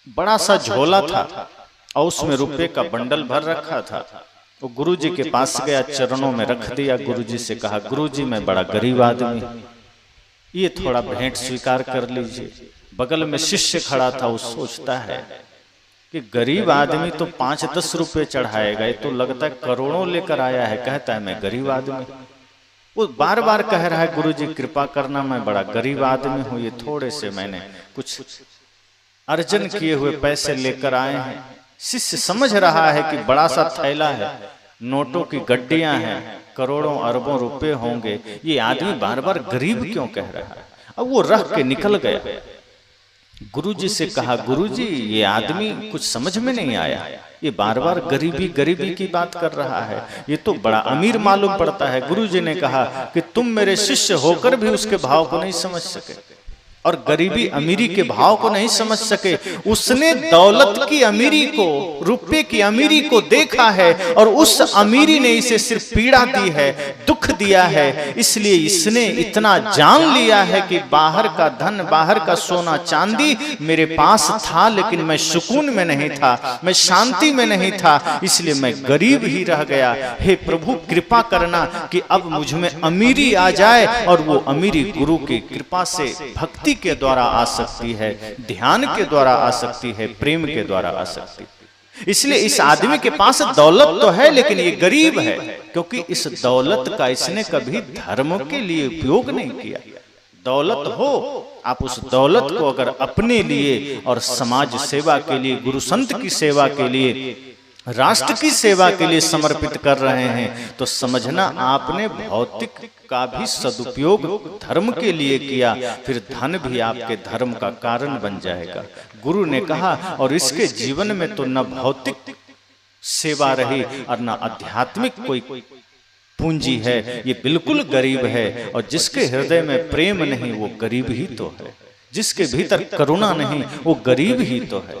बड़ा सा झोला था और उसमें रुपए का बंडल भर रखा था। वो गुरु जी के पास गया, चरणों में रख दिया, गुरु जी से कहा, गुरु जी मैं बड़ा गरीब आदमी, ये थोड़ा भेंट स्वीकार कर लीजिए। बगल में शिष्य खड़ा था, वो सोचता है कि गरीब आदमी तो 5-10 रुपए चढ़ाएगा, ये तो लगता है करोड़ों लेकर आया है। कहता है मैं गरीब आदमी। वो बार बार कह रहा है गुरु जी कृपा करना, मैं बड़ा गरीब आदमी हूँ, ये थोड़े से मैंने कुछ अर्जन किए हुए पैसे लेकर आए हैं। शिष्य समझ रहा है कि बड़ा सा थैला है, नोटों की गड्डियां हैं, करोड़ों अरबों रुपए होंगे, ये आदमी बार बार गरीब क्यों कह रहा है। अब वो रख के निकल गया। गुरुजी से कहा, गुरुजी ये आदमी कुछ समझ में नहीं आया, ये बार बार गरीबी गरीबी की बात कर रहा है, ये तो बड़ा अमीर मालूम पड़ता है। गुरुजी ने कहा कि तुम मेरे शिष्य होकर भी उसके भाव को नहीं समझ सके और गरीबी अमीरी के भाव को नहीं समझ सके। उसने दौलत की अमीरी को, रुपए की अमीरी को देखा है और उस अमीरी ने इसे सिर्फ पीड़ा दी है, दुख दिया है। इसलिए इसने इतना जान लिया है कि बाहर का धन, बाहर का सोना चांदी मेरे पास था, लेकिन मैं सुकून में नहीं था, मैं शांति में नहीं था, इसलिए मैं गरीब ही रह गया। हे प्रभु कृपा करना कि अब मुझ में अमीरी आ जाए, और वो अमीरी गुरु की कृपा से भक्ति के द्वारा आ सकती है, ध्यान के द्वारा आ सकती है, प्रेम के द्वारा आ सकती है। इसलिए इस आदमी के पास दौलत तो है, लेकिन ये गरीब है, क्योंकि इस दौलत का इसने कभी धर्म के लिए उपयोग नहीं किया। दौलत हो, आप उस दौलत को अगर अपने लिए और समाज सेवा के लिए, गुरु संत की सेवा के लिए, राष्ट्र की सेवा के लिए समर्पित कर रहे हैं, तो समझना आपने भौतिक का भी सदुपयोग धर्म के लिए किया, फिर धन भी आपके धर्म का कारण बन जाएगा। गुरु ने कहा, और इसके जीवन में तो न भौतिक सेवा रही और न आध्यात्मिक कोई पूंजी है, ये बिल्कुल गरीब है। और जिसके हृदय में प्रेम नहीं वो गरीब ही तो है, जिसके भीतर करुणा नहीं वो गरीब ही तो है।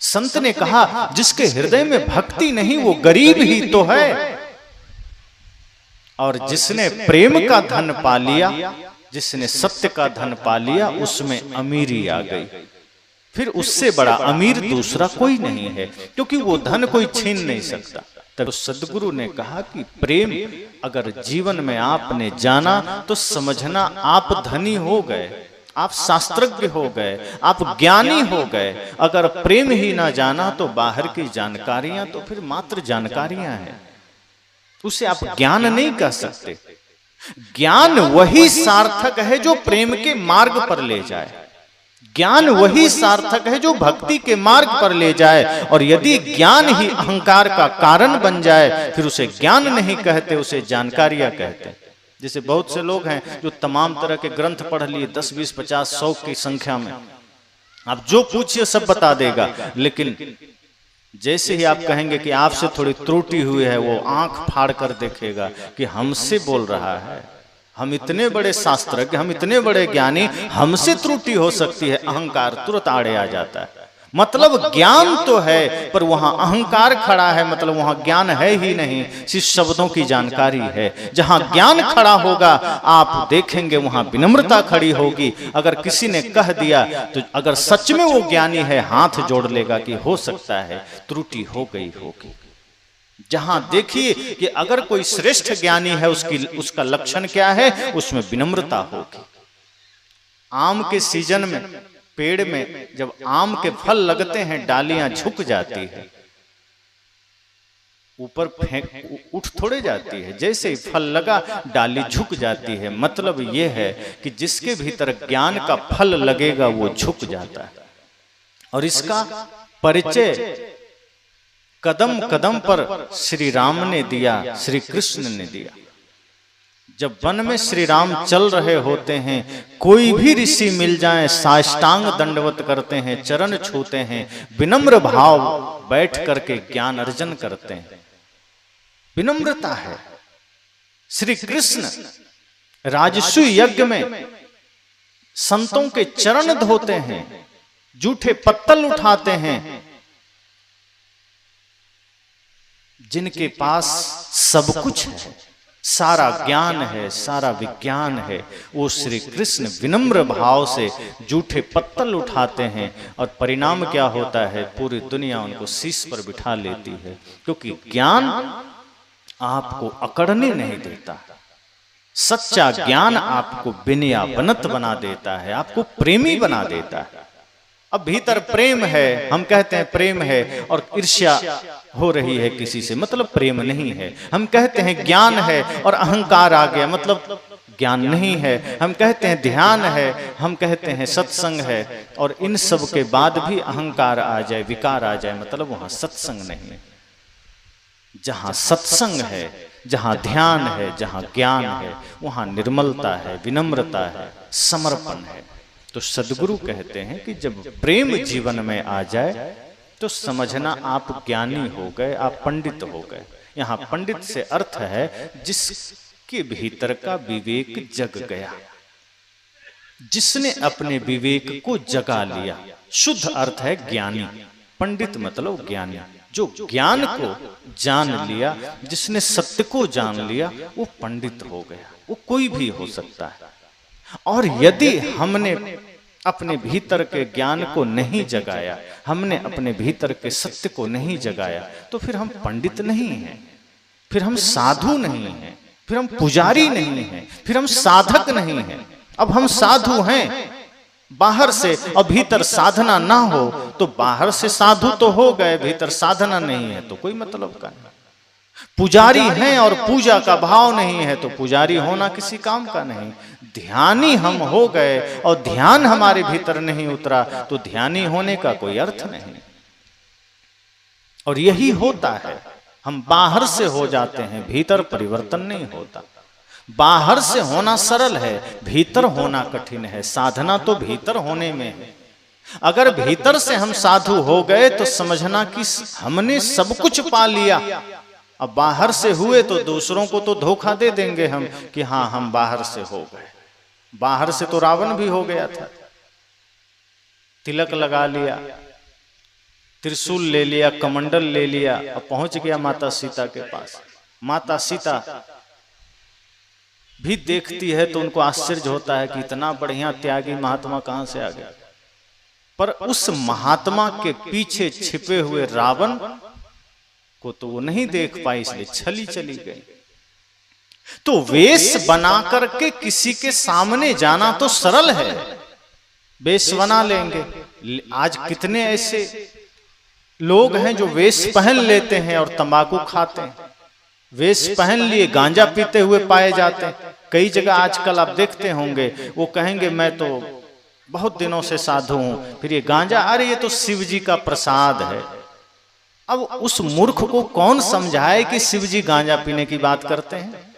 संत ने कहा, जिसके हृदय में भक्ति नहीं वो गरीब ही तो है। और जिसने प्रेम का धन पा लिया, जिसने सत्य का धन पा लिया, उसमें अमीरी आ गई। फिर उससे बड़ा अमीर दूसरा कोई नहीं है, क्योंकि वो धन कोई छीन नहीं सकता। तब सदगुरु ने कहा कि प्रेम अगर जीवन में आपने जाना तो समझना आप धनी हो गए, आप शास्त्रज्ञ हो गए, आप ज्ञानी हो गए। अगर प्रेम ही ना जाना तो बाहर की जानकारियां तो फिर मात्र जानकारियां हैं, उसे आप ज्ञान नहीं कह सकते। ज्ञान वही सार्थक है जो प्रेम के मार्ग पर ले जाए, ज्ञान वही सार्थक है जो भक्ति के मार्ग पर ले जाए। और यदि ज्ञान ही अहंकार का कारण बन जाए फिर उसे ज्ञान नहीं कहते, उसे जानकारियां कहते हैं। जैसे बहुत से लोग हैं जो तमाम तरह के ग्रंथ पढ़ लिए, 10, 20, 50, 100 की संख्या में, आप जो पूछिए सब बता देगा, लेकिन जैसे ही आप कहेंगे कि आपसे थोड़ी त्रुटि हुई है, वो आंख फाड़ कर देखेगा कि हमसे बोल रहा है, हम इतने बड़े शास्त्रज्ञ, हम इतने बड़े ज्ञानी, हमसे त्रुटि हो सकती है। अहंकार तुरंत आड़े आ जाता है। मतलब ज्ञान तो है पर वहां अहंकार खड़ा है, मतलब वहां ज्ञान है ही नहीं, सिर्फ शब्दों की जानकारी है। जहां ज्ञान खड़ा होगा आप देखेंगे वहां विनम्रता खड़ी होगी। अगर किसी ने कह दिया तो अगर सच में वो ज्ञानी है हाथ जोड़ लेगा कि हो सकता है त्रुटि हो गई होगी। जहां देखिए कि अगर कोई श्रेष्ठ ज्ञानी है उसका लक्षण क्या है, उसमें विनम्रता होगी। आम के सीजन में पेड़ में जब आम के फल लगते हैं डालियां झुक जाती है, ऊपर फेंक उठ थोड़े जाती है, जैसे ही फल लगा डाली झुक जाती है। मतलब यह है कि जिसके भीतर ज्ञान का फल लगेगा वो झुक जाता है। और इसका परिचय कदम कदम पर श्री राम ने दिया, श्री कृष्ण ने दिया। जब वन में श्री राम चल रहे होते हैं, कोई भी ऋषि मिल जाए साष्टांग दंडवत करते हैं, चरण छूते हैं, विनम्र भाव बैठ करके ज्ञान अर्जन करते हैं। विनम्रता है। श्री कृष्ण राजसूय यज्ञ में संतों के चरण धोते हैं, जूठे पत्तल उठाते हैं। जिनके पास सब कुछ है, सारा ज्ञान है, सारा विज्ञान है, वो श्री कृष्ण विनम्र भाव से जूठे पत्तल उठाते हैं। और परिणाम क्या होता है, पूरी दुनिया उनको शीश पर बिठा लेती है, क्योंकि ज्ञान आपको अकड़ने नहीं देता। सच्चा ज्ञान आपको विनया बनत बना देता है, आपको प्रेमी बना देता है। अब भीतर प्रेम है, हम कहते हैं प्रेम है और ईर्ष्या हो रही है किसी से, मतलब प्रेम नहीं है। हम कहते हैं ज्ञान है और अहंकार आ गया, मतलब ज्ञान नहीं है। हम कहते हैं ध्यान है, हम कहते हैं सत्संग है, और इन सब के बाद भी अहंकार आ जाए, विकार आ जाए, मतलब वहां सत्संग नहीं है। जहां सत्संग है, जहां ध्यान है, जहां ज्ञान है, वहां निर्मलता है, विनम्रता है, समर्पण है। तो सद्गुरु कहते हैं कि जब प्रेम जीवन में आ जाए तो समझना आप ज्ञानी हो गए, आप पंडित हो गए। यहाँ पंडित से अर्थ है जिसके भीतर का विवेक जग गया, जिसने अपने विवेक को जगा लिया। शुद्ध अर्थ है ज्ञानी। पंडित मतलब ज्ञानी, जो ज्ञान को जान लिया, जिसने सत्य को जान लिया, वो पंडित हो गया। वो कोई भी हो सकता है। और यदि हमने अपने भीतर के ज्ञान को नहीं जगाया, हमने अपने भीतर के सत्य को नहीं जगाया, तो फिर हम पंडित नहीं हैं, फिर हम साधु नहीं हैं, फिर हम पुजारी नहीं हैं, फिर हम साधक नहीं हैं। अब हम साधु हैं बाहर से, और भीतर साधना ना हो तो बाहर से साधु तो हो गए, भीतर साधना नहीं है तो कोई मतलब का नहीं। पुजारी हैं और पूजा का भाव नहीं है तो पुजारी होना किसी काम का नहीं। ध्यानी हम हो गए और ध्यान हमारे भीतर नहीं उतरा तो ध्यानी होने का कोई अर्थ नहीं। और यही होता है, हम बाहर से हो जाते हैं, भीतर परिवर्तन नहीं होता। बाहर से होना सरल है, भीतर होना कठिन है। साधना तो भीतर होने में है। अगर भीतर से हम साधु हो गए तो समझना कि हमने सब कुछ पा लिया। अब बाहर से हुए तो दूसरों को तो धोखा दे देंगे हम कि हाँ हम बाहर से हो गए। बाहर से तो रावण भी हो गया था, तिलक लगा लिया, त्रिशूल ले लिया, कमंडल ले लिया, अब पहुंच गया माता सीता के पास। माता सीता भी देखती है तो उनको आश्चर्य होता है कि इतना बढ़िया त्यागी महात्मा कहां से आ गया। पर उस महात्मा के पीछे छिपे हुए रावण को तो वो नहीं देख पाई, इसलिए छली चली गई। तो वेश बना करके किसी के सामने जाना तो सरल है, वेश बना लेंगे। आज कितने ऐसे लोग हैं जो वेश पहन लेते हैं और तंबाकू खाते हैं, वेश पहन लिए गांजा पीते हुए पाए जाते हैं। कई जगह आजकल आप देखते होंगे, वो कहेंगे मैं तो बहुत दिनों से साधु हूं, फिर ये गांजा, अरे ये तो शिव जी का प्रसाद है। अब उस मूर्ख को कौन समझाए कि शिव जी गांजा पीने की बात करते हैं।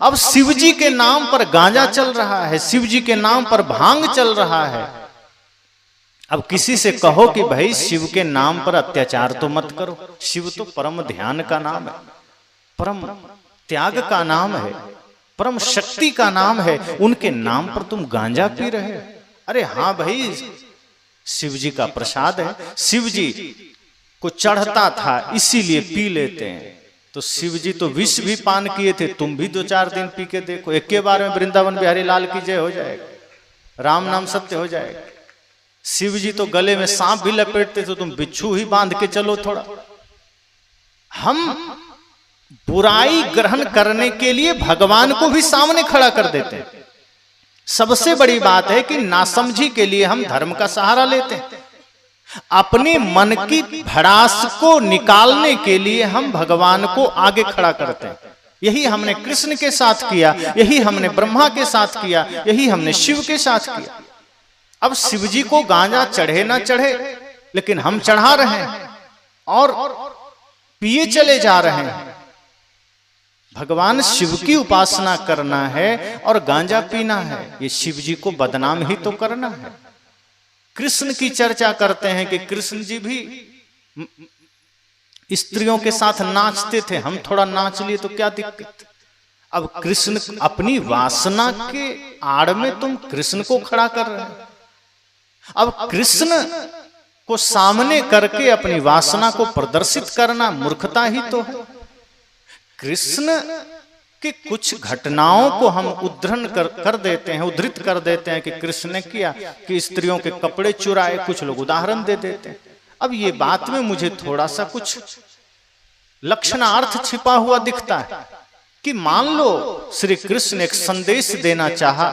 अब शिव जी के नाम पर गांजा चल रहा है, शिव जी के नाम पर भांग चल रहा है। अब किसी से कहो कि भाई शिव के नाम पर अत्याचार तो मत करो, शिव तो परम ध्यान का नाम है, परम त्याग का नाम है, परम शक्ति का नाम है, उनके नाम पर तुम गांजा पी रहे हो। अरे हाँ भाई, शिव जी का प्रसाद है, शिव जी को चढ़ता था इसीलिए पी लेते हैं। तो शिव जी तो विष भी पान किए थे, तुम भी 2-4 दिन पी के देखो, एक के बार में वृंदावन बिहारी लाल की जय हो जाएगा, राम नाम सत्य हो जाएगा। शिव जी तो गले में सांप भी लपेटते थे, तुम बिच्छू ही बांध के चलो थोड़ा। हम बुराई ग्रहण करने के लिए भगवान को भी सामने खड़ा कर देते हैं। सबसे बड़ी बात है कि नासमझी के लिए हम धर्म का सहारा लेते हैं। अपने मन की भड़ास को निकालने के लिए हम भगवान को आगे खड़ा करते हैं। यही हमने कृष्ण के साथ किया, यही हमने ब्रह्मा के साथ किया, यही हमने शिव के साथ किया। अब शिव जी को गांजा चढ़े ना चढ़े, लेकिन हम चढ़ा रहे हैं और पिए चले जा रहे हैं। भगवान शिव की उपासना करना है और गांजा पीना है, ये शिव जी को बदनाम ही तो करना है। कृष्ण की चर्चा करते हैं कि कृष्ण जी भी स्त्रियों के साथ नाचते थे, हम थोड़ा नाच लिए तो क्या दिक्कत। अब कृष्ण अपनी वासना के आड़ में तुम कृष्ण को खड़ा कर रहे हो। अब कृष्ण को सामने करके अपनी वासना को प्रदर्शित करना मूर्खता ही तो है। कृष्ण कि कुछ घटनाओं को हम उद्धरण कर देते हैं, उद्धृत कर देते हैं कि कृष्ण ने किया, कि स्त्रियों के कपड़े चुराए, कुछ लोग उदाहरण दे देते हैं। अब ये बात में मुझे थोड़ा सा कुछ लक्षणार्थ छिपा हुआ दिखता है कि मान लो श्री कृष्ण एक संदेश देना चाहा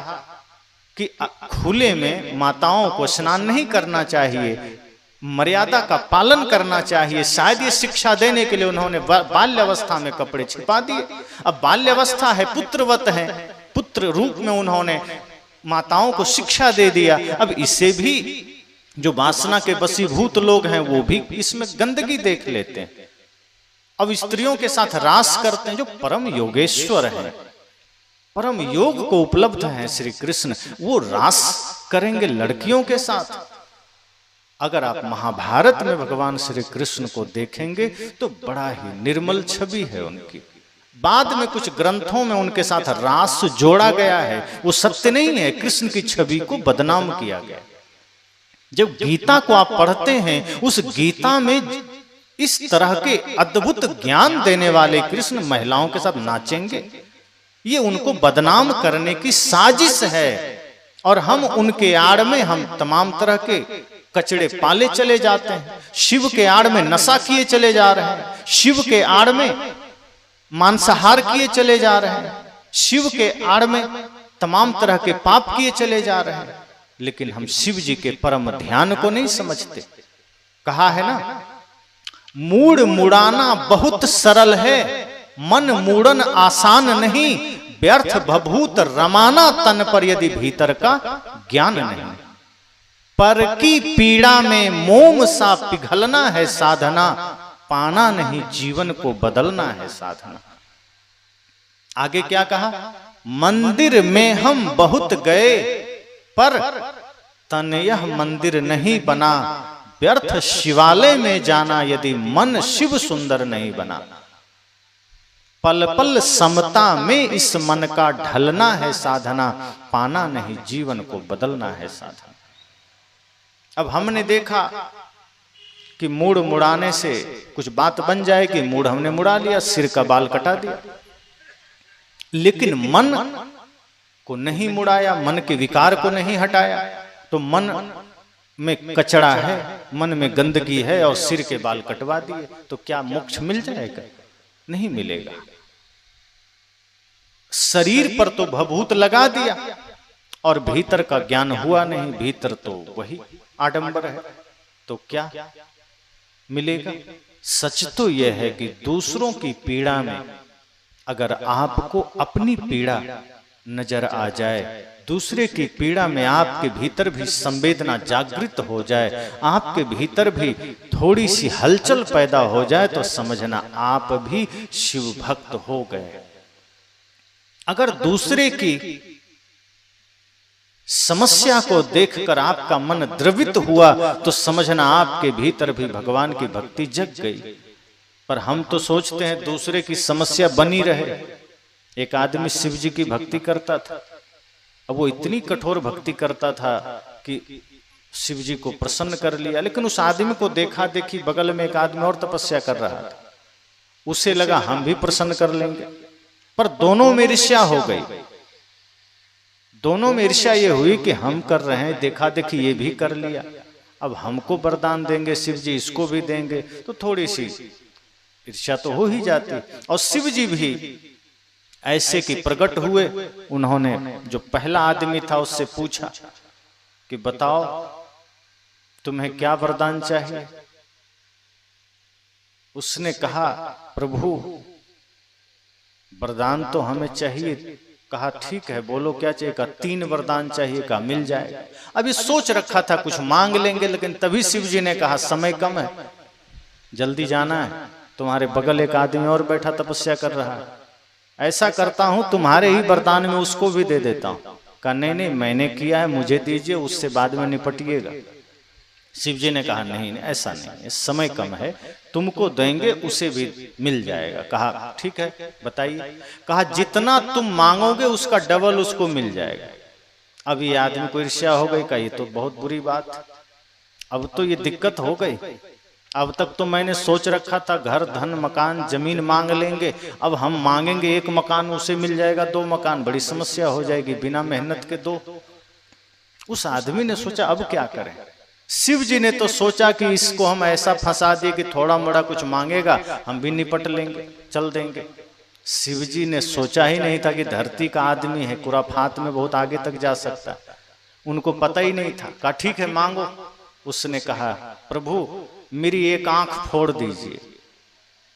कि खुले में माताओं को स्नान नहीं करना चाहिए, मर्यादा का पालन करना चाहिए। शायद ये शिक्षा देने के लिए उन्होंने बाल्यावस्था में कपड़े छिपा दिए। अब बाल्यावस्था है, पुत्रवत है, पुत्र रूप में उन्होंने माताओं को शिक्षा दे दिया। अब इसे भी जो वासना के वशीभूत लोग हैं वो भी इसमें गंदगी देख लेते हैं। अब स्त्रियों के साथ रास करते हैं। जो परम योगेश्वर है, परम योग को उपलब्ध है श्री कृष्ण, वो रास करेंगे लड़कियों के साथ। अगर आप महाभारत में भगवान श्री कृष्ण को देखेंगे तो बड़ा ही निर्मल छवि है उनकी। बाद में कुछ ग्रंथों में उनके साथ रास जोड़ा गया है, वो सत्य नहीं है, कृष्ण की छवि को बदनाम किया गया। जब गीता को आप पढ़ते हैं, उस गीता में इस तरह के अद्भुत ज्ञान देने वाले कृष्ण महिलाओं के साथ नाचेंगे, ये उनको बदनाम करने की साजिश है। और हम उनके आड़ में हम तमाम तरह के कचड़े पाले चले जाते हैं, शिव के आड़ में नशा किए चले जा रहे हैं, शिव के आड़ में मांसाहार किए चले जा रहे हैं, शिव के आड़ में तमाम तरह के पाप किए चले जा रहे हैं। लेकिन हम शिव जी के परम ध्यान को नहीं समझते। कहा है ना, मूड मुड़ाना बहुत सरल है, मन मूड़न आसान नहीं, व्यर्थ भभूत रमाना तन पर यदि भीतर का ज्ञान नहीं। पर की पीड़ा में मोम सा पिघलना है साधना, पाना नहीं जीवन को बदलना है साधना। आगे क्या कहा, मंदिर में हम बहुत गए पर तन यह मंदिर नहीं बना, व्यर्थ शिवालय में जाना यदि मन शिव सुंदर नहीं बना। पल पल समता में इस मन का ढलना है साधना, पाना नहीं जीवन को बदलना है साधना। अब हमने देखा कि मूड मुड़ाने से कुछ बात बन जाए कि मूड हमने मुड़ा लिया, सिर का बाल कटा दिया, लेकिन मन को नहीं मुड़ाया, मन के विकार को नहीं हटाया। तो मन में कचड़ा है, मन में गंदगी है और सिर के बाल कटवा दिए, तो क्या मोक्ष मिल जाएगा? नहीं मिलेगा। शरीर पर तो भभूत लगा दिया और भीतर का ज्ञान हुआ नहीं, भीतर तो वही आडंबर है, तो क्या मिलेगा? सच तो यह है कि दूसरों की पीड़ा में अगर आपको अपनी पीड़ा नजर आ जाए, दूसरे की पीड़ा में आपके भीतर भी संवेदना जागृत हो जाए, आपके भीतर भी थोड़ी सी हलचल पैदा हो जाए, तो समझना आप भी शिव भक्त हो गए। अगर दूसरे की समस्या को देखकर आपका मन द्रवित हुआ, तो समझना आपके भीतर भी भगवान की भक्ति जग गई। पर हम तो सोचते हैं दूसरे की समस्या बनी रहे। एक आदमी शिव जी की भक्ति करता था, अब वो इतनी कठोर भक्ति करता था कि शिव जी को प्रसन्न कर लिया, लेकिन उस आदमी को देखा देखी बगल में एक आदमी और तपस्या कर रहा था, उसे लगा हम भी प्रसन्न कर लेंगे, पर दोनों में ईर्ष्या हो गई। दोनों में ईर्ष्या ये हुई कि हम कर रहे हैं, देखा देखी ये भी कर लिया, अब हमको वरदान देंगे शिव जी, इसको भी देंगे, तो थोड़ी सी ईर्ष्या तो हो ही जाती। और शिव जी भी ऐसे कि प्रकट हुए। उन्होंने जो पहला आदमी था उससे पूछा कि बताओ तुम्हें क्या वरदान चाहिए। उसने कहा प्रभु वरदान तो हमें चाहिए। कहा ठीक है बोलो क्या चाहिए। कहा 3 वरदान चाहिए। कहा मिल जाएगा। अभी सोच रखा था कुछ मांग लेंगे, लेकिन तभी शिव जी ने कहा समय कम है, जल्दी जाना है, तुम्हारे बगल एक आदमी और बैठा तपस्या कर रहा है, ऐसा करता हूं तुम्हारे ही वरदान में उसको भी दे देता हूं। कहा नहीं नहीं मैंने किया है, मुझे दीजिए, उससे बाद में निपटिएगा। शिव जी ने कहा नहीं नहीं ऐसा नहीं, समय कम है, तुमको देंगे उसे भी मिल जाएगा। कहा ठीक है बताइए। कहा जितना तुम मांगोगे उसका डबल उसको मिल जाएगा। अब ये आदमी को ईर्ष्या हो गई। कहा ये तो बहुत बुरी बात, अब तो ये दिक्कत हो गई। अब तक तो मैंने सोच रखा था घर धन मकान जमीन मांग लेंगे, अब हम मांगेंगे 1 मकान उसे मिल जाएगा, 2 मकान, बड़ी समस्या हो जाएगी, बिना मेहनत के 2। उस आदमी ने सोचा अब क्या करें। शिव जी ने तो सोचा कि इसको हम ऐसा फंसा दिए कि थोड़ा मोड़ा कुछ मांगेगा हम भी निपट लेंगे, चल देंगे। शिव जी ने सोचा ही नहीं था कि धरती का आदमी है, खुराफात में बहुत आगे तक जा सकता है, उनको पता ही नहीं था। कहा ठीक है मांगो। उसने कहा प्रभु मेरी एक आंख फोड़ दीजिए।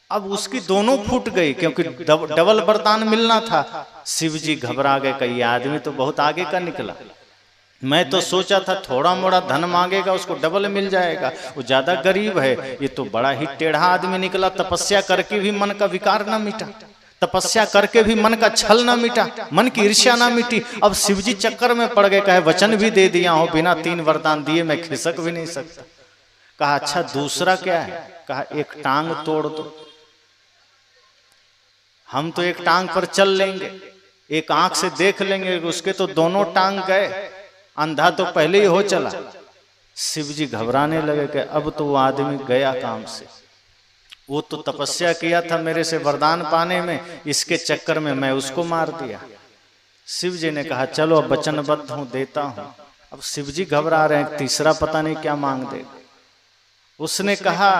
अब उसकी दोनों फूट गई क्योंकि डबल वरदान मिलना था। शिव जी घबरा गए, कई आदमी तो बहुत आगे का निकला, मैं तो सोचा था थोड़ा मोड़ा धन मांगेगा उसको डबल मिल जाएगा, वो ज्यादा गरीब है, ये तो बड़ा ही टेढ़ा आदमी निकला, तपस्या करके भी मन का विकार ना मिटा, तपस्या करके भी मन का छल ना मिटा, मन की ईर्ष्या ना मिटी। अब शिवजी चक्कर में पड़ गए, कहे वचन भी दे दिया हूं, बिना 3 वरदान दिए मैं खिसक भी नहीं सकता। कहा अच्छा दूसरा क्या है। कहा एक टांग तोड़ दो, हम तो एक टांग पर चल लेंगे, एक आंख से देख लेंगे, उसके तो दोनों टांग गए, अंधा तो पहले ही हो चला। शिव जी घबराने लगे कि अब तो वो आदमी गया काम से, वो तो तपस्या किया था मेरे से वरदान पाने में, इसके चक्कर में मैं उसको मार दिया। शिव जी ने कहा चलो अब वचनबद्ध हूं, देता हूं। अब शिव जी घबरा रहे हैं, तीसरा पता नहीं क्या मांग दे। उसने कहा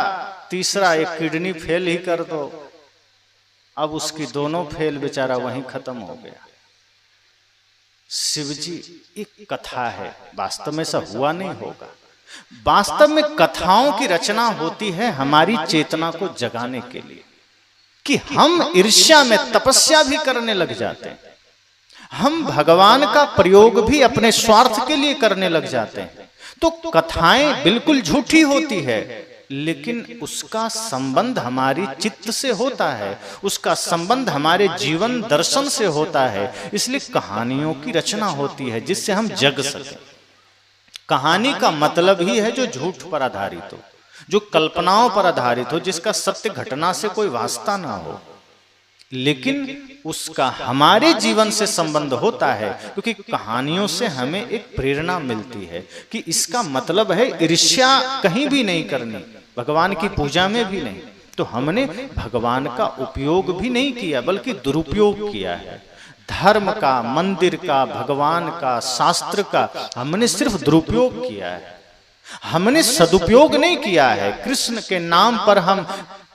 तीसरा एक किडनी फेल ही कर दो। अब उसकी दोनों फेल, बेचारा वहीं खत्म हो गया। शिव जी एक कथा है, वास्तव में ऐसा हुआ नहीं होगा। वास्तव में कथाओं की रचना होती है हमारी चेतना को जगाने के लिए, कि हम ईर्ष्या में तपस्या भी करने लग जाते हैं, हम भगवान का प्रयोग भी अपने स्वार्थ के लिए करने लग जाते हैं। तो कथाएं बिल्कुल झूठी होती है, लेकिन उसका संबंध हमारी चित्त से होता है, उसका संबंध हमारे जीवन दर्शन से होता है। इसलिए कहानियों की रचना होती है जिससे हम जग सकें। कहानी का मतलब ही है जो झूठ पर आधारित हो, जो कल्पनाओं पर आधारित हो, जिसका सत्य घटना से कोई वास्ता ना हो, लेकिन उसका हमारे जीवन से संबंध होता है, क्योंकि कहानियों से हमें एक प्रेरणा मिलती है कि इसका मतलब है ईर्ष्या कहीं भी नहीं करनी, भगवान की पूजा में भी नहीं। तो हमने भगवान का उपयोग भी नहीं किया बल्कि दुरुपयोग किया है। धर्म का, मंदिर का, भगवान का, शास्त्र का हमने सिर्फ दुरुपयोग किया है, हमने सदुपयोग नहीं किया है। कृष्ण के नाम पर हम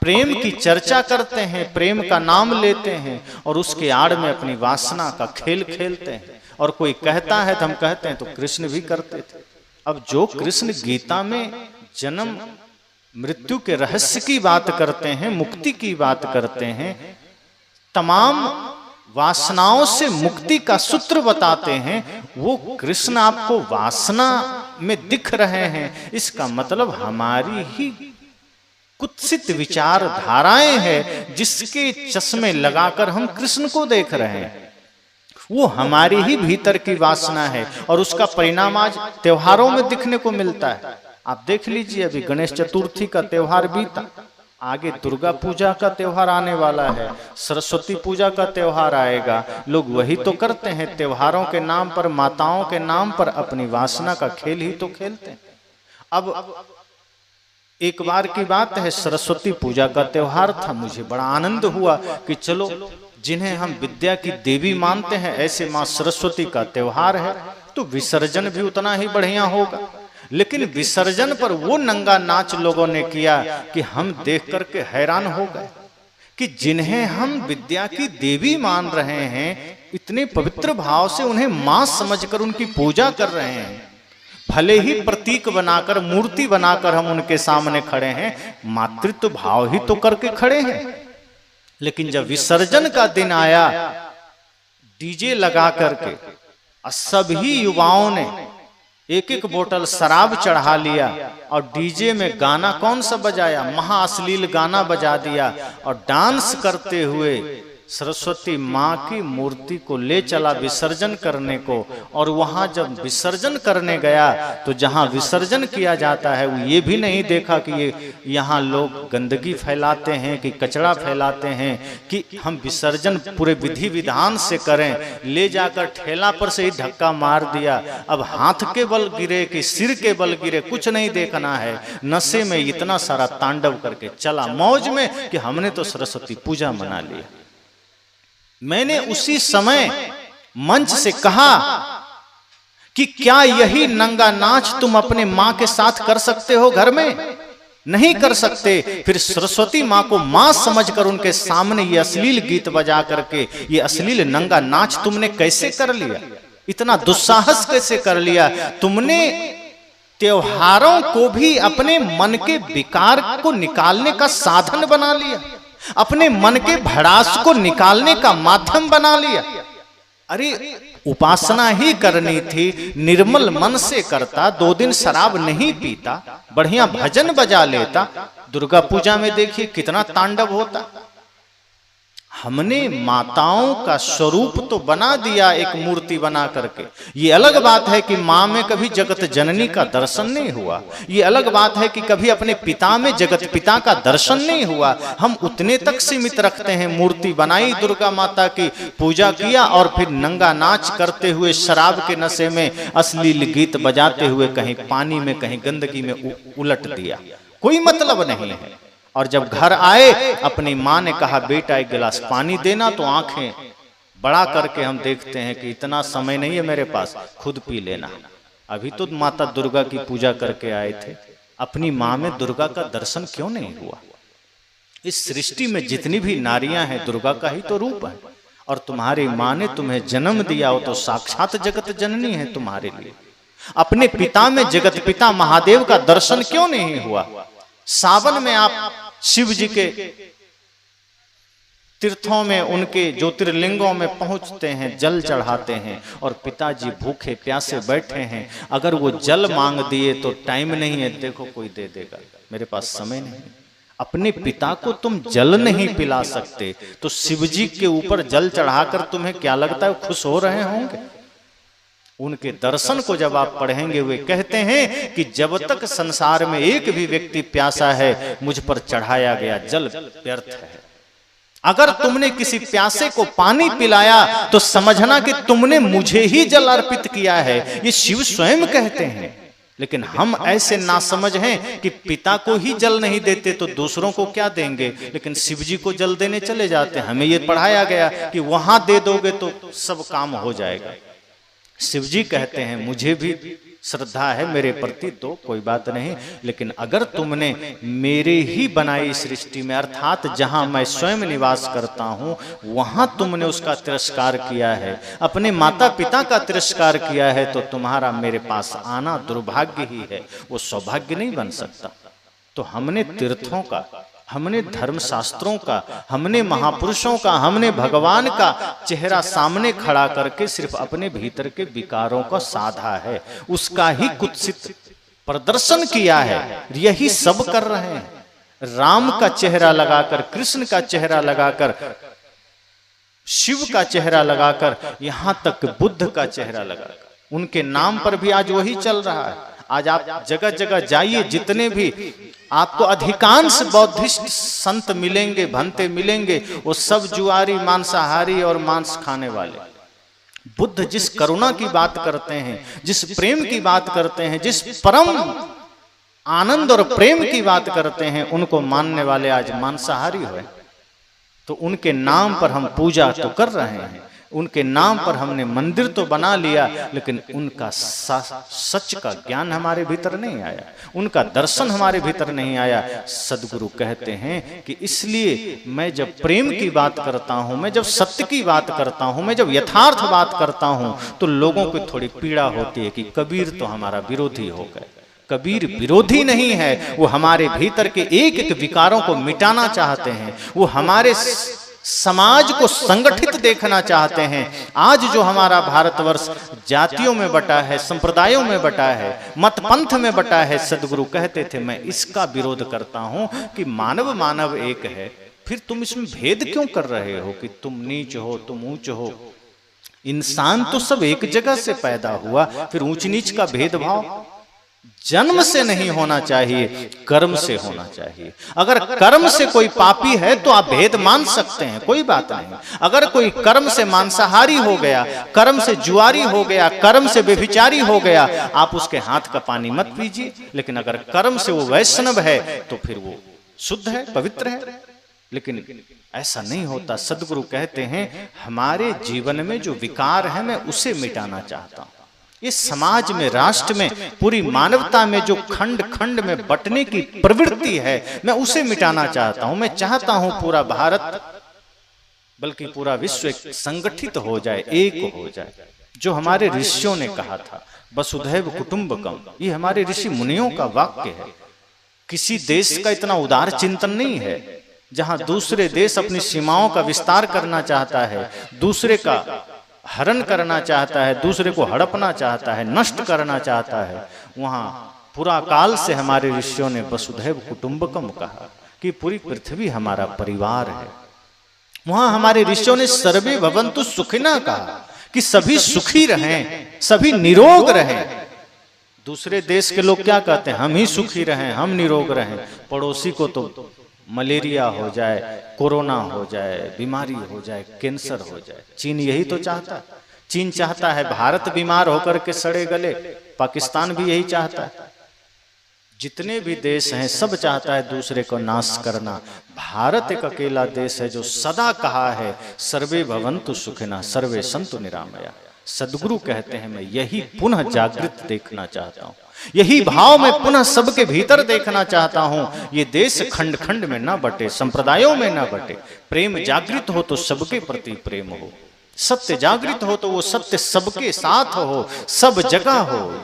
प्रेम की चर्चा करते हैं, प्रेम का नाम लेते हैं और उसके आड़ में अपनी वासना का खेल खेलते हैं। और कोई कहता है तो हम कहते हैं तो कृष्ण भी करते थे। अब जो कृष्ण गीता में जन्म मृत्यु के रहस्य की बात करते हैं, मुक्ति की बात करते हैं, तमाम वासनाओं से मुक्ति का सूत्र बताते हैं, वो कृष्ण आपको वासना में दिख रहे हैं, इसका मतलब हमारी ही कुत्सित विचारधाराएं हैं जिसके चश्मे लगाकर हम कृष्ण को देख रहे हैं। वो हमारी ही भीतर की वासना है और उसका परिणाम आज त्योहारों में दिखने को मिलता है। आप देख लीजिए, अभी गणेश चतुर्थी का त्योहार बीता, आगे दुर्गा पूजा का त्योहार आने वाला है, सरस्वती पूजा का त्योहार आएगा। लोग वही तो करते हैं, त्योहारों के नाम पर, माताओं के नाम पर अपनी वासना का खेल ही तो खेलते हैं। अब एक बार की बात है, सरस्वती पूजा का त्योहार था। मुझे बड़ा आनंद हुआ कि चलो, जिन्हें हम विद्या की देवी मानते हैं, ऐसे माँ सरस्वती का त्योहार है तो विसर्जन भी उतना ही बढ़िया होगा। लेकिन विसर्जन पर वो नंगा नाच लोगों ने किया कि हम देख करके हैरान हो गए कि जिन्हें हम विद्या की देवी मान रहे हैं, इतने पवित्र भाव से उन्हें मां समझकर उनकी पूजा कर रहे हैं, भले ही प्रतीक बनाकर, मूर्ति बनाकर हम उनके सामने खड़े हैं, मातृत्व भाव ही तो करके खड़े हैं। लेकिन जब विसर्जन का दिन आया, डीजे लगा करके सभी युवाओं ने एक एक बोतल शराब चढ़ा लिया और डीजे में गाना कौन सा बजाया, महा अश्लील गाना बजा दिया और डांस करते हुए सरस्वती माँ की मूर्ति को ले चला विसर्जन करने को। और वहां जब विसर्जन करने गया तो जहां विसर्जन किया जाता है, वो ये भी नहीं देखा कि ये यहाँ लोग गंदगी फैलाते हैं कि कचरा फैलाते हैं, कि हम विसर्जन पूरे विधि विधान से करें। ले जाकर ठेला पर से ही धक्का मार दिया। अब हाथ के बल गिरे कि सिर के बल गिरे, कुछ नहीं देखना है। नशे में इतना सारा तांडव करके चला, मौज में कि हमने तो सरस्वती पूजा मना ली। मैंने उसी समय मंच से कहा कि क्या यही नंगा नाच तुम अपने मां के साथ कर सकते हो घर में? नहीं कर सकते। फिर सरस्वती मां को मां समझकर उनके सामने ये अश्लील गीत बजा करके ये अश्लील नंगा नाच तुमने कैसे कर लिया? इतना दुस्साहस कैसे कर लिया? तुमने त्योहारों को भी अपने मन के विकार को निकालने का साधन बना लिया, अपने मन के भड़ास को निकालने का माध्यम बना लिया। अरे उपासना ही करनी थी, निर्मल मन से करता, 2 दिन शराब नहीं पीता, बढ़िया भजन बजा लेता। दुर्गा पूजा में देखिए कितना तांडव होता। हमने माताओं का स्वरूप तो बना दिया एक मूर्ति बना करके। ये अलग बात है कि माँ में कभी जगत जननी का दर्शन नहीं हुआ, ये अलग बात है कि कभी अपने पिता में जगत पिता का दर्शन नहीं हुआ। हम उतने तक सीमित रखते हैं, मूर्ति बनाई दुर्गा माता की, पूजा किया और फिर नंगा नाच करते हुए शराब के नशे में अश्लील गीत बजाते हुए कहीं पानी में कहीं गंदगी में उलट दिया। कोई मतलब नहीं है। और जब घर आए, अपनी माँ ने कहा बेटा एक गिलास पानी देना, तो आंखें बड़ा करके हम देखते हैं कि इतना समय नहीं है मेरे पास, खुद पी लेना। अभी तो माता दुर्गा की पूजा करके आए थे, अपनी माँ में दुर्गा का दर्शन क्यों नहीं हुआ? इस सृष्टि में जितनी भी नारियां हैं दुर्गा का ही तो रूप है। और तुम्हारी माँ ने तुम्हें जन्म दिया हो तो साक्षात जगत जननी है तुम्हारे लिए। अपने पिता में जगत पिता महादेव का दर्शन क्यों नहीं हुआ? सावन में आप शिव जी के तीर्थों में, उनके ज्योतिर्लिंगों में पहुंचते हैं, जल चढ़ाते हैं और पिताजी भूखे प्यासे बैठे हैं। अगर वो जल मांग दिए तो टाइम नहीं है, देखो कोई दे देगा, मेरे पास समय नहीं। अपने पिता को तुम जल नहीं पिला सकते तो शिव जी के ऊपर जल चढ़ाकर तुम्हें क्या लगता है खुश हो रहे होंगे? उनके दर्शन को जब आप पढ़ेंगे, वे कहते हैं कि जब तक संसार में एक भी व्यक्ति प्यासा है, मुझ पर चढ़ाया गया जल व्यर्थ है। अगर तुमने किसी प्यासे को पानी पिलाया तो समझना कि तुमने मुझे ही जल अर्पित किया है, ये शिव स्वयं कहते हैं। लेकिन हम ऐसे नासमझ हैं कि पिता को ही जल नहीं देते तो दूसरों को क्या देंगे, लेकिन शिव जी को जल देने चले जाते हैं। हमें ये पढ़ाया गया कि वहां दे दोगे तो सब काम हो जाएगा। शिव जी कहते हैं मुझे भी श्रद्धा है मेरे प्रति तो कोई बात नहीं, लेकिन अगर तुमने मेरे ही बनाई सृष्टि में, अर्थात जहां मैं स्वयं निवास करता हूं, वहां तुमने उसका तिरस्कार किया है, अपने माता पिता का तिरस्कार किया है, तो तुम्हारा मेरे पास आना दुर्भाग्य ही है, वो सौभाग्य नहीं बन सकता। तो हमने तीर्थों का, हमने धर्म शास्त्रों का, हमने महापुरुषों का, हमने भगवान का चेहरा सामने खड़ा करके सिर्फ अपने भीतर के विकारों को साधा है, उसका ही कुत्सित प्रदर्शन किया है। यही सब कर रहे हैं। राम का चेहरा लगाकर, कृष्ण का चेहरा लगाकर, शिव का चेहरा लगाकर, यहां तक बुद्ध का चेहरा लगाकर, उनके नाम पर भी आज वही चल रहा है। आज आप जगह जगह जाइए, जितने भी आपको अधिकांश बौद्धिस्ट संत मिलेंगे, भंते मिलेंगे, वो सब जुआरी, मांसाहारी और मांस खाने वाले। बुद्ध जिस करुणा की बात करते हैं, जिस प्रेम की बात करते हैं, जिस परम आनंद और प्रेम की बात करते हैं, उनको मानने वाले आज मांसाहारी हुए। तो उनके नाम पर हम पूजा तो कर रहे हैं, उनके नाम पर हमने मंदिर तो बना लिया, लेकिन उनका सच का ज्ञान हमारे भीतर नहीं आया, उनका दर्शन हमारे भीतर नहीं आया। सदगुरु कहते हैं कि इसलिए मैं जब प्रेम की बात करता हूं, मैं जब सत्य की बात करता हूं, मैं जब यथार्थ बात करता हूं, तो लोगों को थोड़ी पीड़ा होती है कि कबीर तो हमारा विरोधी हो गए। कबीर विरोधी नहीं है, वो हमारे भीतर के एक एक विकारों को मिटाना चाहते हैं, वो हमारे समाज को संगठित देखना चाहते हैं। आज जो हमारा भारतवर्ष जातियों में बटा है, संप्रदायों में बटा है, मत पंथ में बटा है, सदगुरु कहते थे मैं इसका विरोध करता हूं कि मानव मानव एक है, फिर तुम इसमें भेद क्यों कर रहे हो कि तुम नीच हो, तुम ऊंच हो। इंसान तो सब एक जगह से पैदा हुआ, फिर ऊंच नीच का भेदभाव जन्म से नहीं होना चाहिए, कर्म से होना चाहिए। अगर कर्म से कोई पापी है तो आप भेद मान सकते हैं, कोई बात नहीं। अगर कोई कर्म से मांसाहारी हो गया, कर्म से जुआरी हो गया, कर्म से व्यभिचारी हो गया, आप उसके हाथ का पानी मत पीजिए। लेकिन अगर कर्म से वो वैष्णव है तो फिर वो शुद्ध है, पवित्र है। लेकिन ऐसा नहीं होता। सदगुरु कहते हैं हमारे जीवन में जो विकार है मैं उसे मिटाना चाहता हूं। इस समाज में, राष्ट्र में, पूरी मानवता में जो खंड खंड में बंटने की प्रवृत्ति है मैं उसे मिटाना चाहता हूं। मैं चाहता हूं पूरा भारत बल्कि पूरा विश्व एक संगठित हो जाए, एक हो जाए। जो हमारे ऋषियों ने कहा था वसुधैव कुटुंबकम, ये हमारे ऋषि मुनियों का वाक्य है। किसी देश का इतना उदार चिंतन नहीं है जहां दूसरे देश अपनी सीमाओं का विस्तार करना चाहता है, दूसरे का हरण करना चाहता है, दूसरे को हड़पना चाहता है, नष्ट करना चाहता है। वहां पूरा काल से हमारे ऋषियों ने वसुधैव कुटुंबकम कहा कि पूरी पृथ्वी हमारा परिवार है। वहां हमारे ऋषियों ने सर्वे भवन्तु सुखिनः कहा कि सभी सुखी रहें, सभी निरोग रहें। दूसरे देश के लोग क्या कहते हैं, हम ही सुखी रहें, हम निरोग रहें। पड़ोसी को तो मलेरिया हो जाए, कोरोना हो जाए, बीमारी हो जाए, कैंसर हो जाए। चीन यही तो चाहता है। चीन चाहता है भारत बीमार होकर के सड़े गले, पाकिस्तान भी यही चाहता है। जितने भी देश हैं सब चाहता है दूसरे को नाश करना। भारत एक अकेला देश है जो सदा कहा है सर्वे भवन्तु सुखिनः सर्वे सन्तु निरामया। सदगुरु कहते हैं मैं यही पुनः जागृत देखना चाहता हूं, यही भाव मैं पुनः सबके भीतर देखना चाहता हूं। ये देश खंड खंड में ना बटे, संप्रदायों में ना बटे। प्रेम जागृत हो तो सबके प्रति प्रेम हो, सत्य जागृत हो तो वो सत्य सबके साथ हो, सब जगह हो।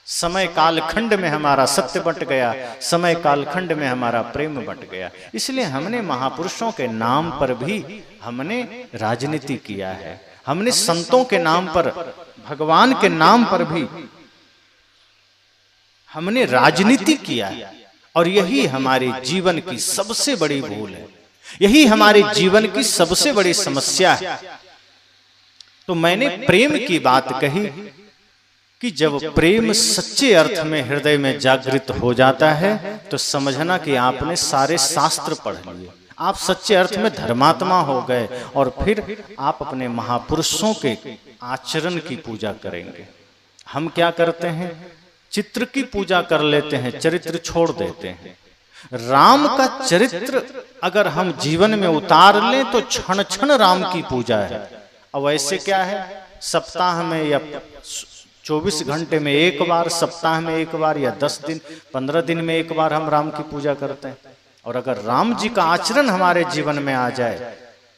समय काल खंड में हमारा सत्य बंट गया, समय काल खंड में हमारा प्रेम बंट गया। इसलिए हमने महापुरुषों के नाम पर भी हमने राजनीति किया है, हमने संतों के नाम पर, भगवान के नाम पर भी हमने राजनीति किया है। और यही हमारे जीवन की सबसे बड़ी भूल है, यही हमारे जीवन की सबसे बड़ी समस्या है। तो मैंने प्रेम की बात कही कि जब प्रेम सच्चे अर्थ में हृदय में जागृत हो जाता है तो समझना कि आपने सारे शास्त्र पढ़ लिए, आप सच्चे अर्थ में धर्मात्मा हो गए। और फिर आप अपने महापुरुषों के आचरण की पूजा करेंगे। हम क्या करते हैं, चित्र की पूजा कर लेते हैं, चरित्र छोड़ देते हैं। राम का चरित्र अगर हम जीवन में उतार लें तो क्षण क्षण राम की पूजा है। अब ऐसे क्या है, सप्ताह में या 24 घंटे में एक बार, सप्ताह में एक बार, या 10 दिन 15 दिन में एक बार हम राम की पूजा करते हैं। और अगर राम जी का आचरण हमारे जीवन में आ जाए,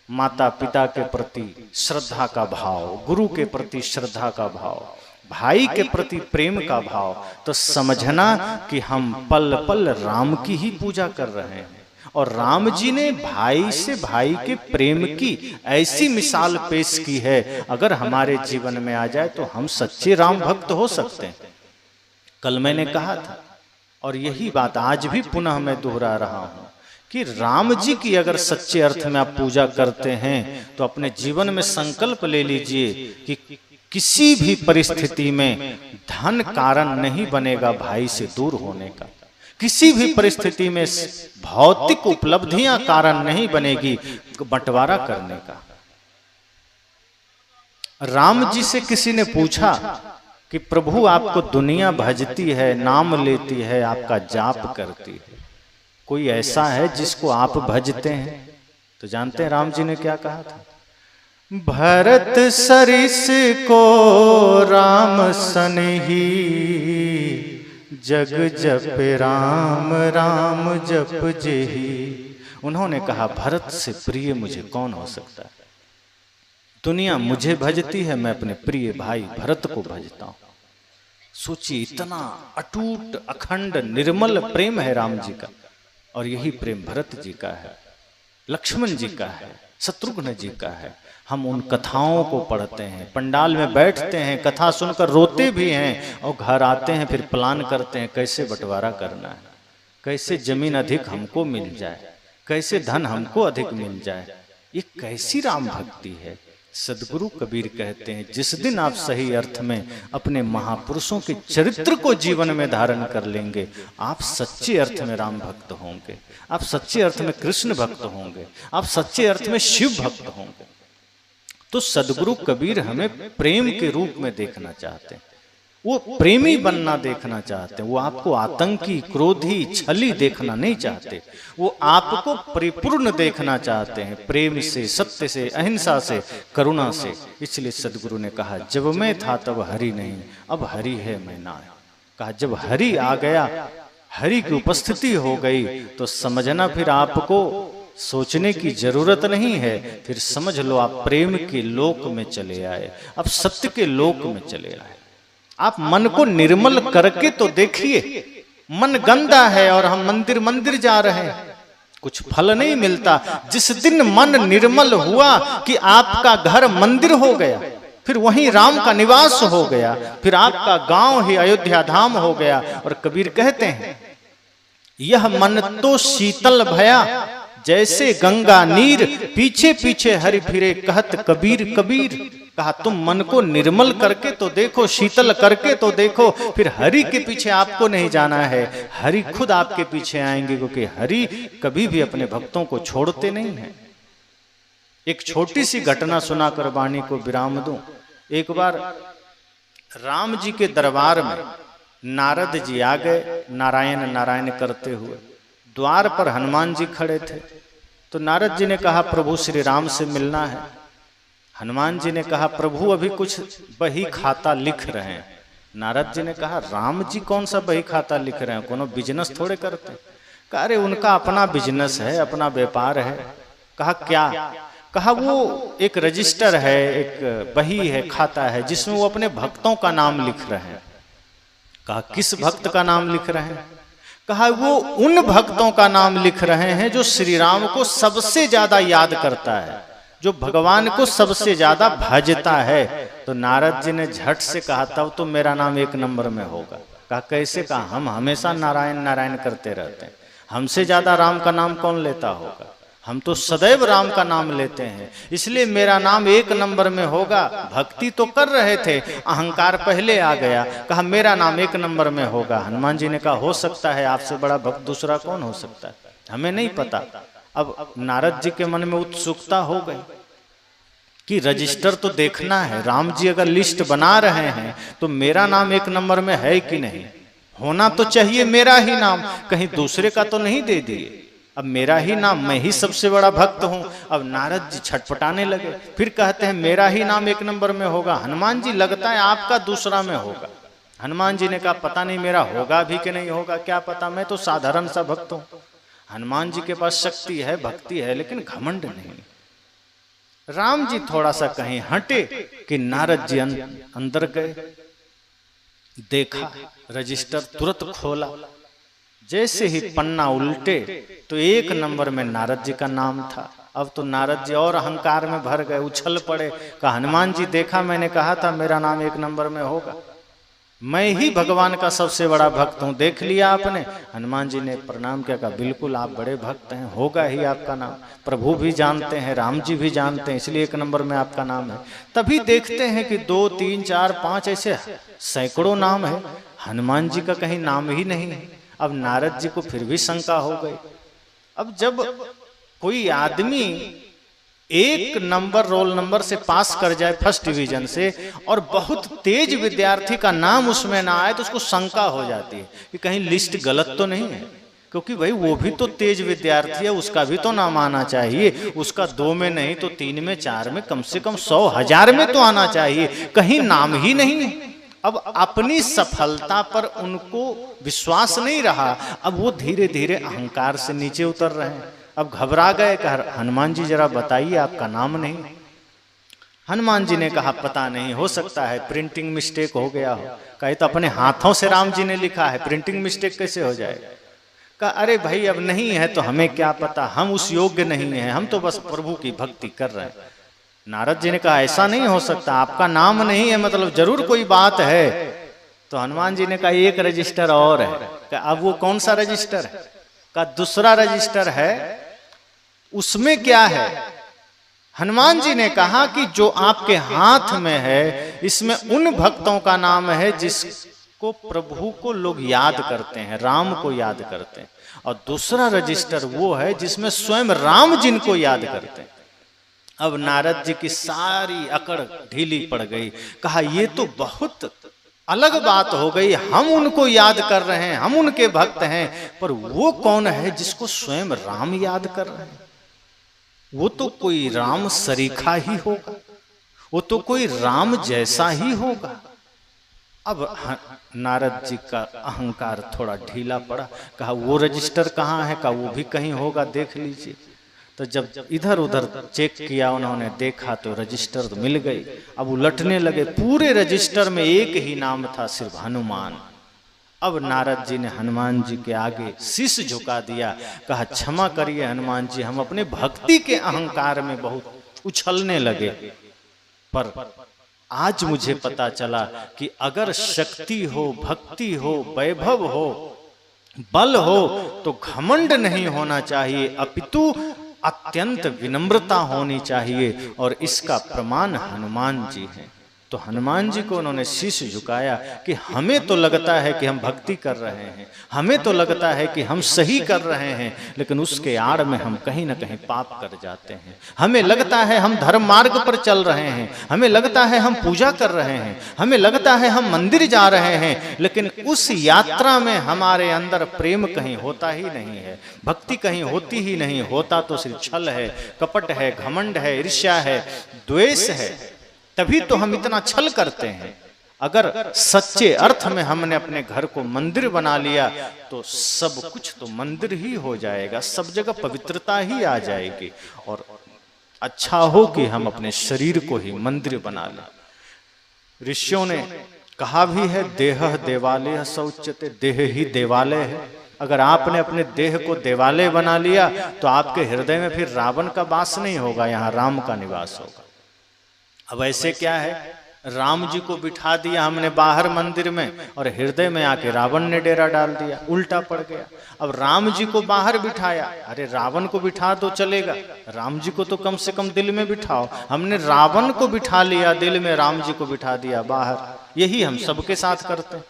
माता पिता के प्रति श्रद्धा का भाव, गुरु के प्रति श्रद्धा का भाव, भाई के प्रति प्रेम का भाव, तो समझना कि हम पल पल राम की ही पूजा कर रहे हैं। और राम जी ने भाई से भाई के प्रेम की ऐसी मिसाल पेश की है, अगर हमारे जीवन में आ जाए तो हम सच्चे राम भक्त हो सकते हैं। कल मैंने कहा था और यही बात आज भी पुनः मैं दोहरा रहा हूं कि राम जी की अगर सच्चे अर्थ में आप पूजा करते हैं तो अपने जीवन में संकल्प ले लीजिए कि किसी भी परिस्थिति में धन कारण नहीं बनेगा भाई से दूर होने का, किसी भी परिस्थिति में भौतिक उपलब्धियां कारण नहीं बनेगी बंटवारा करने का। राम जी से किसी ने पूछा कि प्रभु आपको दुनिया भजती है, नाम लेती है, आपका जाप करती है, कोई ऐसा है जिसको आप भजते हैं? तो जानते हैं राम जी ने क्या कहा था? भरत सरिस को राम सनही, जग जप राम राम जप जेही। उन्होंने कहा भरत से प्रिय मुझे कौन हो सकता है? दुनिया मुझे भजती है, मैं अपने प्रिय भाई भरत को भजता हूं। सोचिए, इतना अटूट अखंड निर्मल प्रेम है राम जी का, और यही प्रेम भरत जी का है, लक्ष्मण जी का है, शत्रुघ्न जी का है। हम उन कथाओं को पढ़ते हैं, पंडाल में बैठते हैं, कथा सुनकर रोते भी हैं, और घर आते हैं फिर प्लान करते हैं कैसे बंटवारा करना है, कैसे जमीन अधिक हमको मिल जाए, कैसे धन हमको अधिक मिल जाए। ये कैसी राम भक्ति है? सदगुरु कबीर कहते हैं जिस दिन आप सही अर्थ में अपने महापुरुषों के चरित्र को जीवन में धारण कर लेंगे, आप सच्चे अर्थ में राम भक्त होंगे, आप सच्चे अर्थ में कृष्ण भक्त होंगे, आप सच्चे अर्थ में शिव भक्त होंगे। तो सदगुरु कबीर हमें प्रेम के रूप में देखना चाहते हैं, वो प्रेमी बनना देखना चाहते हैं। वो आपको आतंकी, क्रोधी, छली देखना नहीं चाहते, वो आपको परिपूर्ण देखना चाहते हैं, प्रेम से, सत्य से, अहिंसा से, करुणा से। इसलिए सदगुरु ने कहा जब मैं था तब हरि नहीं, अब हरि है मैं ना। कहा जब हरि आ गया, हरि की उपस्थिति हो गई, तो समझना फिर आपको सोचने की जरूरत नहीं है, फिर समझ लो आप प्रेम के लोक में चले आए, अब सत्य के लोक में चले आए। आप मन को निर्मल करके तो देखिए, मन गंदा है और हम मंदिर मंदिर जा रहे हैं, कुछ फल नहीं मिलता। जिस दिन मन निर्मल हुआ कि आपका घर मंदिर हो गया, फिर वहीं राम का निवास हो गया, फिर आपका गांव ही अयोध्या धाम हो गया। और कबीर कहते हैं यह मन तो शीतल भया, जैसे गंगा नीर, पीछे पीछे हरि फिरे कहत कबीर कबीर। कहा तुम मन को निर्मल करके तो देखो, शीतल करके तो देखो, फिर हरि के पीछे आपको नहीं जाना है, हरि खुद आपके पीछे आएंगे, क्योंकि हरि कभी भी अपने भक्तों को छोड़ते नहीं हैं। एक छोटी सी घटना सुनाकर वाणी को विराम दूं। एक बार राम जी के दरबार में नारद जी आ गए, नारायण नारायण करते हुए। द्वार पर हनुमान जी खड़े थे, तो नारद जी ने कहा प्रभु श्री राम से मिलना है। हनुमान जी ने कहा प्रभु अभी कुछ बही खाता लिख रहे हैं। नारद जी ने कहा राम जी कौन सा बही खाता लिख रहे हैं, कोनो बिजनेस थोड़े करते। कहा अरे उनका अपना बिजनेस है, अपना व्यापार है। कहा क्या? कहा वो एक रजिस्टर है, एक बही है, खाता है, जिसमें वो अपने भक्तों का नाम लिख रहे हैं। कहा किस भक्त का नाम लिख रहे हैं? कहा वो उन भक्तों का नाम लिख रहे हैं जो श्री राम को सबसे ज्यादा याद करता है, जो भगवान को सबसे ज्यादा भजता है। तो नारद जी ने झट से कहा तब तो मेरा नाम एक नंबर में होगा। कहा कैसे? कहा हम हमेशा नारायण नारायण करते रहते हैं, हमसे ज्यादा राम का नाम कौन लेता होगा? हम तो सदैव राम का नाम लेते हैं, इसलिए मेरा नाम एक नंबर में होगा। भक्ति तो कर रहे थे, अहंकार पहले आ गया। कहा मेरा नाम एक नंबर में होगा। हनुमान जी ने कहा हो सकता है, आपसे बड़ा भक्त दूसरा कौन हो सकता है, हमें नहीं पता। अब नारद जी के मन में उत्सुकता हो गई कि रजिस्टर तो देखना है, राम जी अगर लिस्ट बना रहे हैं तो मेरा नाम एक नंबर में है कि नहीं, होना तो चाहिए मेरा ही नाम, कहीं दूसरे का तो नहीं दे दिए। अब मेरा ही नाम, मैं ही सबसे बड़ा भक्त हूं। अब नारद जी छटपटाने लगे, फिर कहते हैं मेरा ही नाम एक नंबर में होगा। हनुमान जी लगता है आपका दूसरा में होगा। हनुमान जी ने कहा पता नहीं मेरा होगा भी कि नहीं होगा, क्या पता, मैं तो साधारण सा भक्त हूं। हनुमान जी के पास शक्ति है, भक्ति है, लेकिन घमंड नहीं। राम जी थोड़ा सा कहीं हटे कि नारद जी अंदर गए, देखा रजिस्टर, तुरंत खोला, जैसे ही पन्ना उल्टे तो 1 नंबर में नारद जी का नाम था। अब तो नारद जी और अहंकार में भर गए, उछल पड़े, कहा हनुमान जी देखा मैंने कहा था मेरा नाम 1 नंबर में होगा, मैं ही भगवान का सबसे बड़ा भक्त हूं, देख लिया आपने। हनुमान जी ने प्रणाम किया, कहा बिल्कुल आप बड़े भक्त हैं, होगा ही आपका नाम, प्रभु भी जानते हैं, राम जी भी जानते हैं, इसलिए 1 नंबर में आपका नाम है। तभी देखते हैं कि 2, 3, 4, 5 ऐसे सैकड़ों नाम है, हनुमान जी का कहीं नाम ही नहीं है। अब नारद जी को फिर भी शंका हो गई। अब जब कोई आदमी 1 नंबर रोल नंबर से पास कर जाए फर्स्ट डिवीजन से और बहुत तेज विद्यार्थी का नाम उसमें ना आए तो उसको शंका हो जाती है कि कहीं लिस्ट गलत तो नहीं है, क्योंकि भाई वो भी तो तेज विद्यार्थी है, उसका भी तो नाम आना चाहिए, उसका 2 में नहीं तो 3 में 4 में कम से कम 100, 1000 में तो आना चाहिए, कहीं नाम ही नहीं है। अब अपनी सफलता पर उनको विश्वास नहीं रहा, अब वो धीरे धीरे अहंकार से नीचे उतर रहे हैं। अब घबरा गए, कहा हनुमान जी जरा बताइए आपका नाम नहीं। हनुमान जी ने कहा पता नहीं, हो सकता है प्रिंटिंग मिस्टेक हो गया हो। कहे तो अपने हाथों से राम जी ने लिखा है, प्रिंटिंग मिस्टेक कैसे हो जाएगा। कहा अरे भाई अब नहीं है तो हमें क्या पता, हम उस योग्य नहीं है, हम तो बस प्रभु की भक्ति कर रहे हैं। नारद जी ने कहा ऐसा नहीं हो सकता, आपका नाम नहीं है मतलब जरूर कोई बात है। तो हनुमान जी ने कहा 1 रजिस्टर और है। कहा अब वो कौन सा रजिस्टर है। कहा दूसरा रजिस्टर है, उसमें क्या है। हनुमान जी ने कहा कि जो आपके हाथ में है इसमें उन भक्तों का नाम है जिसको प्रभु को लोग याद करते हैं, राम को याद करते हैं, और दूसरा रजिस्टर वो है जिसमें स्वयं राम जिनको याद करते हैं। अब नारद जी की सारी अकड़ ढीली पड़ गई। कहा ये तो बहुत अलग बात हो गई, हम उनको याद कर रहे हैं, हम उनके भक्त हैं, पर वो कौन है जिसको स्वयं राम याद कर रहे हैं। वो तो कोई राम सरीखा ही होगा, वो तो कोई राम जैसा ही होगा। अब नारद जी का अहंकार थोड़ा ढीला पड़ा। कहा वो रजिस्टर कहाँ है। कहा वो भी कहीं होगा, देख लीजिए। तो जब इधर उधर चेक किया उन्होंने, देखा तो रजिस्टर तो मिल गई। अब उलटने लगे, पूरे रजिस्टर में 1 ही नाम था, सिर्फ हनुमान। अब नारद जी ने हनुमान जी के आगे शीश झुका दिया। कहा क्षमा करिए हनुमान जी, हम अपने भक्ति के अहंकार में बहुत उछलने लगे, पर आज मुझे पता चला कि अगर शक्ति हो, भक्ति हो, वैभव हो, बल हो तो घमंड नहीं होना चाहिए, अपितु अत्यंत विनम्रता होनी चाहिए, और इसका प्रमाण हनुमान जी हैं। तो हनुमान जी को उन्होंने शीश झुकाया कि हमें तो लगता है कि हम भक्ति कर रहे हैं, हमें तो लगता है कि हम सही कर रहे हैं, लेकिन उसके आड़ में हम कहीं ना कहीं पाप कर जाते हैं। हमें लगता है हम धर्म मार्ग पर चल रहे हैं, हमें लगता है हम पूजा कर रहे हैं, हमें लगता है हम मंदिर जा रहे हैं, लेकिन उस यात्रा में हमारे अंदर प्रेम कहीं होता ही नहीं है, भक्ति कहीं होती ही नहीं। होता तो सिर्फ छल है, कपट है, घमंड है, ईर्ष्या है, द्वेष है, तभी तो हम इतना छल करते हैं। अगर सच्चे अर्थ में हमने अपने घर को मंदिर बना लिया तो सब कुछ तो मंदिर ही हो जाएगा, सब जगह पवित्रता ही आ जाएगी। और अच्छा हो कि हम अपने शरीर को ही मंदिर बना लें। ऋषियों ने कहा भी है, देह देवालय शौच्यते, देह ही देवालय है। अगर आपने अपने देह को देवालय बना लिया तो आपके हृदय में फिर रावण का वास नहीं होगा, यहाँ राम का निवास होगा। अब ऐसे क्या है, राम जी को बिठा दिया हमने बाहर मंदिर में और हृदय में आके रावण ने डेरा डाल दिया, उल्टा पड़ गया। अब राम जी को बाहर बिठाया, अरे रावण को बिठा दो चलेगा, राम जी को तो कम से कम दिल में बिठाओ। हमने रावण को बिठा लिया दिल में, राम जी को बिठा दिया बाहर। यही हम सबके साथ करते हैं।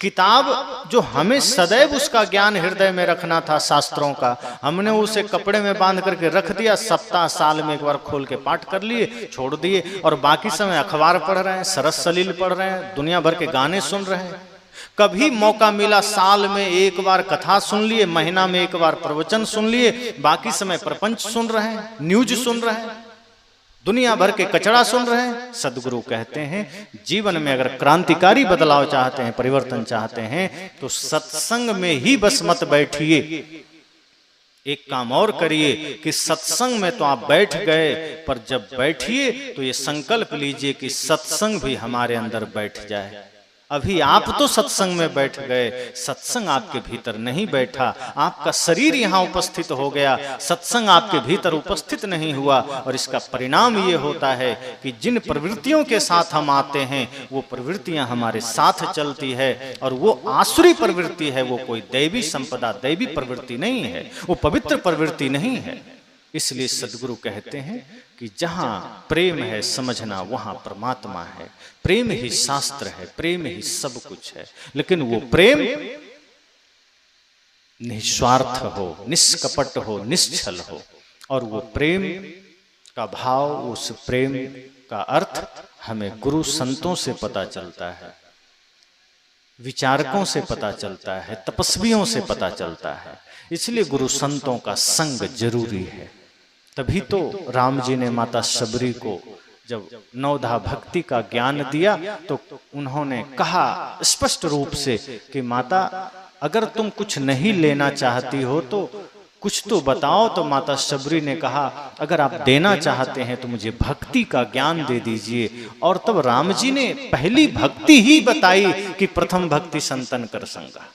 किताब जो हमें सदैव उसका ज्ञान हृदय में रखना था, शास्त्रों का, हमने उसे कपड़े में बांध करके रख दिया। सप्ताह साल में 1 बार खोल के पाठ कर लिए, छोड़ दिए, और बाकी समय अखबार पढ़ रहे हैं, सरस सलील पढ़ रहे हैं, दुनिया भर के गाने सुन रहे हैं। कभी मौका मिला साल में 1 बार कथा सुन लिए, महीना में 1 बार प्रवचन सुन लिए, बाकी समय प्रपंच सुन रहे हैं, न्यूज सुन रहे हैं, दुनिया भर के कचड़ा सुन रहे हैं। सदगुरु कहते हैं जीवन में अगर क्रांतिकारी बदलाव चाहते हैं, परिवर्तन चाहते हैं, तो सत्संग में ही बस मत बैठिए। एक काम और करिए कि सत्संग में तो आप बैठ गए, पर जब बैठिए तो ये संकल्प लीजिए कि सत्संग भी हमारे अंदर बैठ जाए। अभी आप तो सत्संग में बैठ गए, सत्संग आपके भीतर नहीं बैठा, आपका शरीर यहाँ उपस्थित हो गया, सत्संग आपके भीतर उपस्थित नहीं हुआ। और इसका परिणाम ये होता है कि जिन प्रवृत्तियों के साथ हम आते हैं वो प्रवृत्तियां हमारे साथ चलती है, और वो आसुरी प्रवृत्ति है, वो कोई दैवी संपदा, दैवी प्रवृत्ति नहीं है, वो पवित्र प्रवृत्ति नहीं है। इसलिए सद्गुरु कहते हैं कि जहां प्रेम है समझना वहां परमात्मा है, प्रेम ही शास्त्र है, प्रेम ही सब कुछ है। लेकिन वो प्रेम निस्वार्थ हो, निष्कपट हो, निश्चल हो, और वो प्रेम का भाव, उस प्रेम का अर्थ हमें गुरु संतों से पता चलता है, विचारकों से पता चलता है, तपस्वियों से पता चलता है। इसलिए गुरु संतों का संग जरूरी है। तभी तो राम जी ने माता शबरी को जब नवधा भक्ति का ज्ञान दिया तो उन्होंने कहा स्पष्ट रूप से कि माता अगर तुम कुछ नहीं लेना चाहती हो तो कुछ तो बताओ। तो माता शबरी ने कहा अगर आप देना चाहते हैं तो मुझे भक्ति का ज्ञान दे दीजिए। और तब राम जी ने पहली भक्ति ही बताई कि प्रथम भक्ति संतन कर संगा।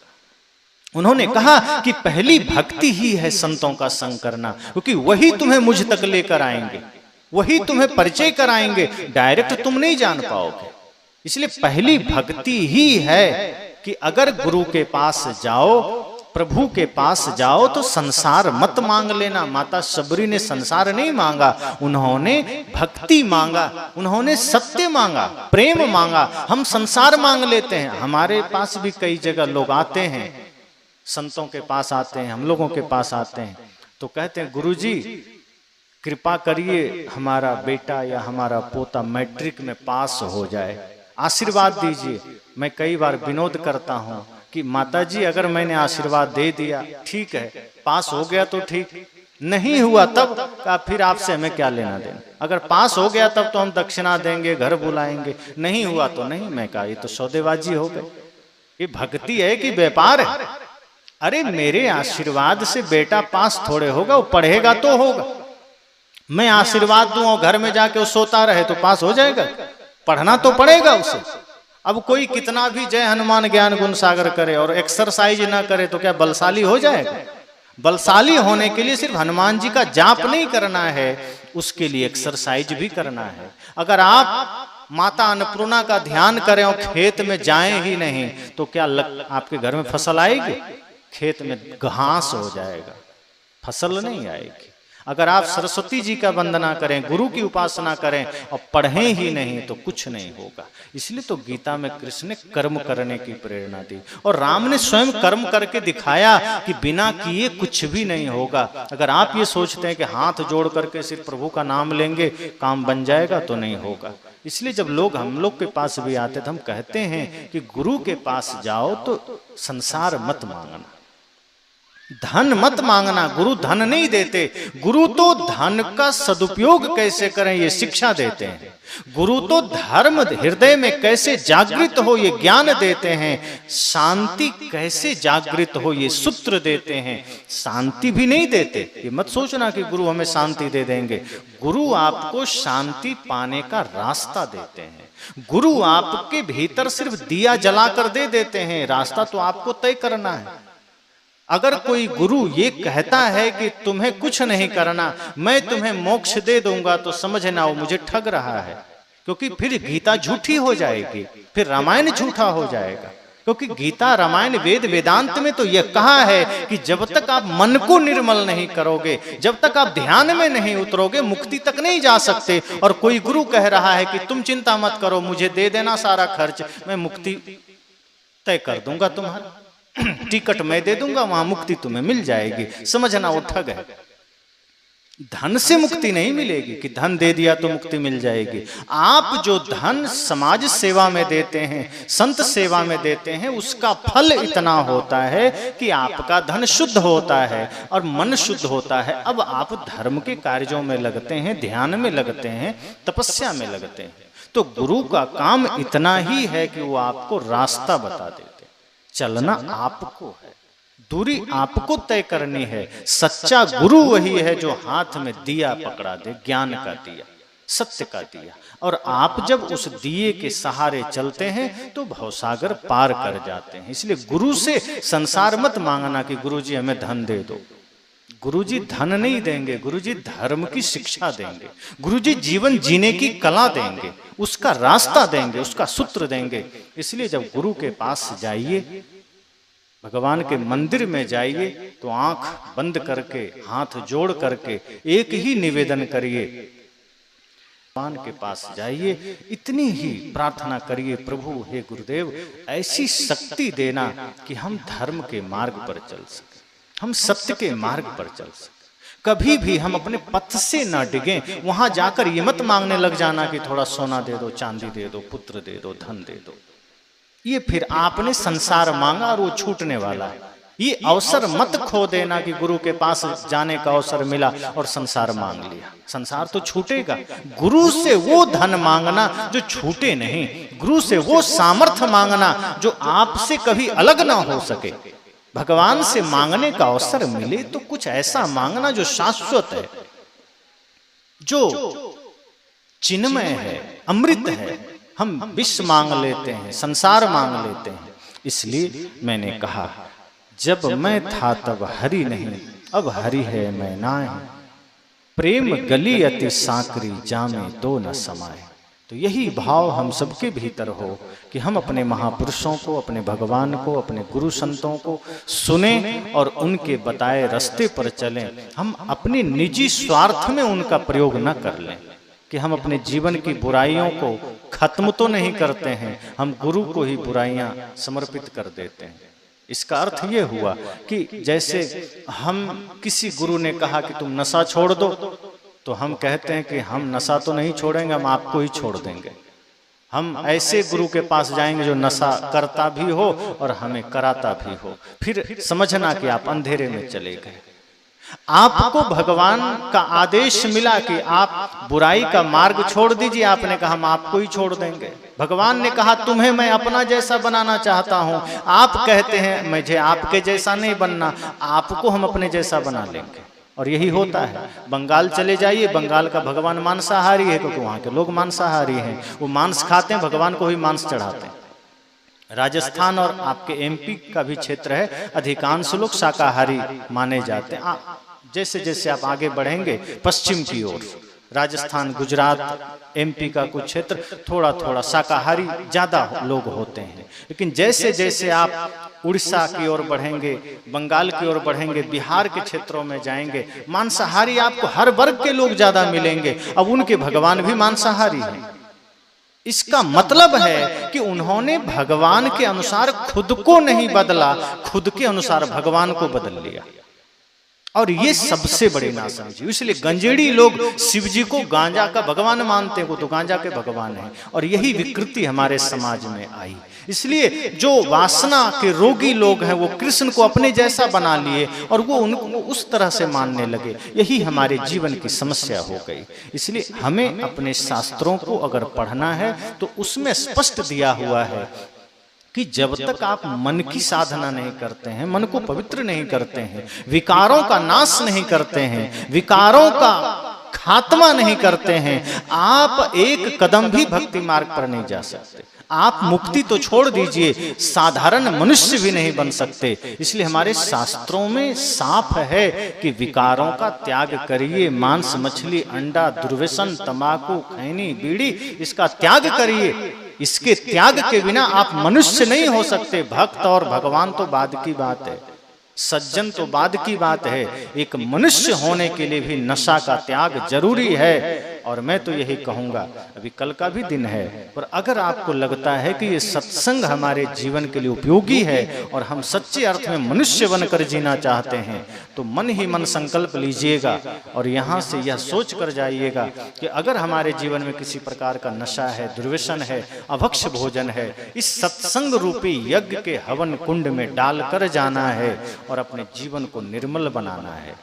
उन्होंने कहा कि पहली भक्ति ही है संतों का संग करना, क्योंकि वही तुम्हें मुझ तक लेकर आएंगे, वही तुम्हें परिचय कराएंगे, डायरेक्ट तुम नहीं जान पाओगे। इसलिए पहली भक्ति ही है कि अगर गुरु के पास जाओ, प्रभु के पास जाओ तो संसार मत मांग लेना। माता शबरी ने संसार नहीं मांगा, उन्होंने भक्ति मांगा, उन्होंने सत्य मांगा, प्रेम मांगा। हम संसार मांग लेते हैं। हमारे पास भी कई जगह लोग आते हैं, संतों के पास आते हैं, हम लोगों के पास आते हैं तो कहते हैं गुरुजी कृपा करिए हमारा बेटा या हमारा पोता मैट्रिक में पास हो जाए, आशीर्वाद दीजिए। मैं कई बार विनोद करता हूं कि माताजी अगर मैंने आशीर्वाद दे दिया ठीक है, पास हो गया तो ठीक, नहीं हुआ तब का फिर आपसे हमें क्या लेना देना। अगर पास हो गया तब तो हम दक्षिणा देंगे, घर बुलाएंगे, नहीं हुआ तो नहीं। मैं कहा ये तो सौदेबाजी हो गई, ये भक्ति है कि व्यापार है। अरे मेरे आशीर्वाद से बेटा पास थोड़े होगा, वो पढ़ेगा तो होगा। मैं आशीर्वाद दूं और घर में जाके वो सोता रहे तो पास हो जाएगा? पढ़ना तो पड़ेगा उसे। अब कोई कितना भी जय हनुमान ज्ञान गुण सागर करे और एक्सरसाइज ना करे तो क्या बलशाली हो जाएगा? बलशाली होने के लिए सिर्फ हनुमान जी का जाप नहीं करना है, उसके लिए एक्सरसाइज भी करना है। अगर आप माता अन्नपूर्णा का ध्यान करें और खेत में जाएं ही नहीं तो क्या आपके घर में फसल आएगी? खेत में घास हो जाएगा, फसल नहीं आएगी। अगर आप सरस्वती जी का वंदना करें, गुरु की उपासना करें और पढ़ें ही नहीं तो कुछ नहीं होगा। इसलिए तो गीता में कृष्ण ने कर्म करने की प्रेरणा दी और राम ने स्वयं कर्म करके दिखाया कि बिना किए कुछ भी नहीं होगा। अगर आप ये सोचते हैं कि हाथ जोड़ करके सिर्फ प्रभु का नाम लेंगे काम बन जाएगा तो नहीं होगा। इसलिए जब लोग हम लोग के पास भी आते तो हम कहते हैं कि गुरु के पास जाओ तो संसार मत मांगना, धन मत मांगना। गुरु धन नहीं देते, गुरु तो धन का सदुपयोग कैसे करें ये शिक्षा देते हैं। गुरु तो धर्म हृदय में कैसे जागृत हो ये ज्ञान देते हैं, शांति कैसे जागृत हो ये सूत्र देते हैं। शांति भी नहीं देते, ये मत सोचना कि गुरु हमें शांति दे देंगे। गुरु आपको शांति पाने का रास्ता देते हैं। गुरु आपके भीतर सिर्फ दिया जला कर दे देते हैं, रास्ता तो आपको तय करना है। अगर कोई गुरु ये कहता है कि तुम्हें कुछ नहीं करना, मैं तुम्हें मोक्ष दे दूंगा, तो समझना वो मुझे ठग रहा है, क्योंकि फिर गीता झूठी हो जाएगी, फिर रामायण झूठा हो जाएगा। क्योंकि गीता रामायण वेद वेदांत में तो यह कहा है कि जब तक आप मन को निर्मल नहीं करोगे, जब तक आप ध्यान में नहीं उतरोगे, मुक्ति तक नहीं जा सकते। और कोई गुरु कह रहा है कि तुम चिंता मत करो, मुझे दे देना सारा खर्च, मैं मुक्ति तय कर दूंगा, तुम्हारा टिकट मैं दे दूंगा, वहां मुक्ति तुम्हें मिल जाएगी। समझना वो ठग है। धन से मुक्ति नहीं मिलेगी कि धन दे दिया तो मुक्ति मिल जाएगी। आप जो धन समाज सेवा में देते हैं, संत सेवा में देते हैं, उसका फल इतना होता है कि आपका धन शुद्ध होता है और मन शुद्ध होता है। अब आप धर्म के कार्यों में लगते हैं, ध्यान में लगते हैं, तपस्या में लगते हैं। तो गुरु का काम इतना ही है कि वो आपको रास्ता बता देते, चलना आपको है, दूरी आपको तय करनी है। सच्चा गुरु वही है जो हाथ में दिया पकड़ा दे, ज्ञान का दिया। सत्य का दिया। और आप जब उस दिए के सहारे चलते हैं तो भवसागर पार कर जाते हैं। इसलिए गुरु से संसार मत मांगना कि गुरुजी हमें धन दे दो। गुरुजी धन नहीं देंगे, गुरुजी धर्म की शिक्षा देंगे, गुरुजी जीवन जीने की कला देंगे, उसका रास्ता देंगे, उसका सूत्र देंगे। इसलिए जब गुरु के पास जाइए, भगवान के मंदिर में जाइए, तो आंख बंद करके हाथ जोड़ करके एक ही निवेदन करिए, भगवान के पास जाइए, इतनी ही प्रार्थना करिए, प्रभु हे गुरुदेव ऐसी शक्ति देना कि हम धर्म के मार्ग पर चल सके, हम सत्य के मार्ग पर चल सके, कभी भी हम अपने पथ से न डिगें। वहां जाकर ये मत मांगने लग जाना कि थोड़ा सोना दे दो, चांदी दे दो, पुत्र दे दो, धन दे दो। ये फिर आपने संसार मांगा और वो छूटने वाला है। ये अवसर मत खो देना कि गुरु के पास जाने का अवसर मिला और संसार मांग लिया, संसार तो छूटेगा। गुरु से वो धन मांगना जो छूटे नहीं, गुरु से वो सामर्थ्य मांगना जो आपसे कभी अलग ना हो सके। भगवान से मांगने का अवसर मिले तो कुछ ऐसा मांगना जो शाश्वत है, जो चिन्मय है, अमृत है। हम विष मांग लेते हैं, संसार मांग लेते हैं। इसलिए मैंने कहा जब मैं था तब हरि नहीं, अब हरि है मैं नाय। प्रेम गली अति सांकरी, जामे दो न समाए। तो यही भाव हम सबके भीतर हो कि हम अपने महापुरुषों को, अपने भगवान को, अपने गुरु संतों को सुने और उनके बताए रास्ते पर चलें। हम अपने निजी स्वार्थ में उनका प्रयोग न कर लें कि हम अपने जीवन की बुराइयों को खत्म तो नहीं करते हैं, हम गुरु को ही बुराइयां समर्पित कर देते हैं। इसका अर्थ ये हुआ कि जैसे हम किसी गुरु ने कहा कि तुम नशा छोड़ दो, तो हम कहते हैं कि हम नशा तो नहीं छोड़ेंगे, हम आपको ही छोड़ देंगे। हम ऐसे गुरु के पास जाएंगे जो नशा करता भी हो और हमें कराता भी हो। फिर समझना कि आप अंधेरे में चले गए। आपको भगवान का आदेश मिला कि आप बुराई का मार्ग छोड़ दीजिए, आपने कहा हम आपको ही छोड़ देंगे। भगवान ने कहा तुम्हें मैं अपना जैसा बनाना चाहता हूं, आप कहते हैं मुझे आपके जैसा नहीं बनना, आपको हम अपने जैसा बना लेंगे। और यही होता है। बंगाल चले जाइए, बंगाल का भगवान मांसाहारी है क्योंकि वहां के लोग मांसाहारी हैं, वो मांस खाते हैं, भगवान को ही मांस चढ़ाते हैं। राजस्थान और आपके एमपी का भी क्षेत्र है, अधिकांश लोग शाकाहारी माने जाते हैं। जैसे जैसे आप आगे बढ़ेंगे पश्चिम की ओर, राजस्थान, गुजरात, एमपी का कुछ क्षेत्र थोड़ा थोड़ा शाकाहारी ज्यादा लोग होते हैं। लेकिन जैसे जैसे आप उड़ीसा की ओर बढ़ेंगे, बंगाल की ओर बढ़ेंगे, बिहार के क्षेत्रों में जाएंगे, मांसाहारी आपको हर वर्ग के लोग ज्यादा मिलेंगे। अब उनके भगवान भी मांसाहारी हैं। इसका मतलब है कि उन्होंने भगवान के अनुसार खुद को नहीं बदला, खुद के अनुसार भगवान को बदल लिया। और ये सबसे बड़े ना समझिए। इसलिए गंजेड़ी लोग शिव जी को गांजा का भगवान मानते हैं, वो तो गांजा के भगवान हैं। और यही विकृति हमारे समाज में आई। इसलिए जो वासना के रोगी लोग हैं वो कृष्ण को अपने जैसा बना लिए और वो उनको उस तरह से मानने लगे। यही हमारे जीवन की समस्या हो गई। इसलिए हमें अपने शास्त्रों को अगर पढ़ना है तो उसमें स्पष्ट दिया हुआ है कि जब तक आप मन की साधना नहीं करते हैं, मन को पवित्र नहीं करते हैं, विकारों का नाश नहीं करते हैं, विकारों का खात्मा नहीं करते हैं, आप एक कदम भी भक्ति मार्ग पर नहीं जा सकते। आप मुक्ति तो छोड़ दीजिए, साधारण मनुष्य भी नहीं बन सकते। इसलिए हमारे शास्त्रों में साफ है कि विकारों का त्याग करिए। मांस, मछली, अंडा, दुर्व्यसन, तंबाकू, खैनी, बीड़ी, इसका त्याग करिए। इसके त्याग के बिना आप मनुष्य नहीं हो सकते। भक्त और भगवान तो बाद की बात है, सज्जन तो बाद की बात है। एक मनुष्य होने के लिए भी नशा का त्याग जरूरी है। और मैं तो यही कहूंगा, अभी कल का भी दिन है, पर अगर आपको लगता है कि ये सत्संग हमारे जीवन के लिए उपयोगी है और हम सच्चे अर्थ में मनुष्य बनकर जीना चाहते हैं, तो मन ही मन संकल्प लीजिएगा और यहाँ से यह सोच कर जाइएगा कि अगर हमारे जीवन में किसी प्रकार का नशा है, दुर्व्यसन है, अभक्ष्य भोजन है, इस सत्संग रूपी यज्ञ के हवन कुंड में डालकर जाना है और अपने जीवन को निर्मल बनाना है।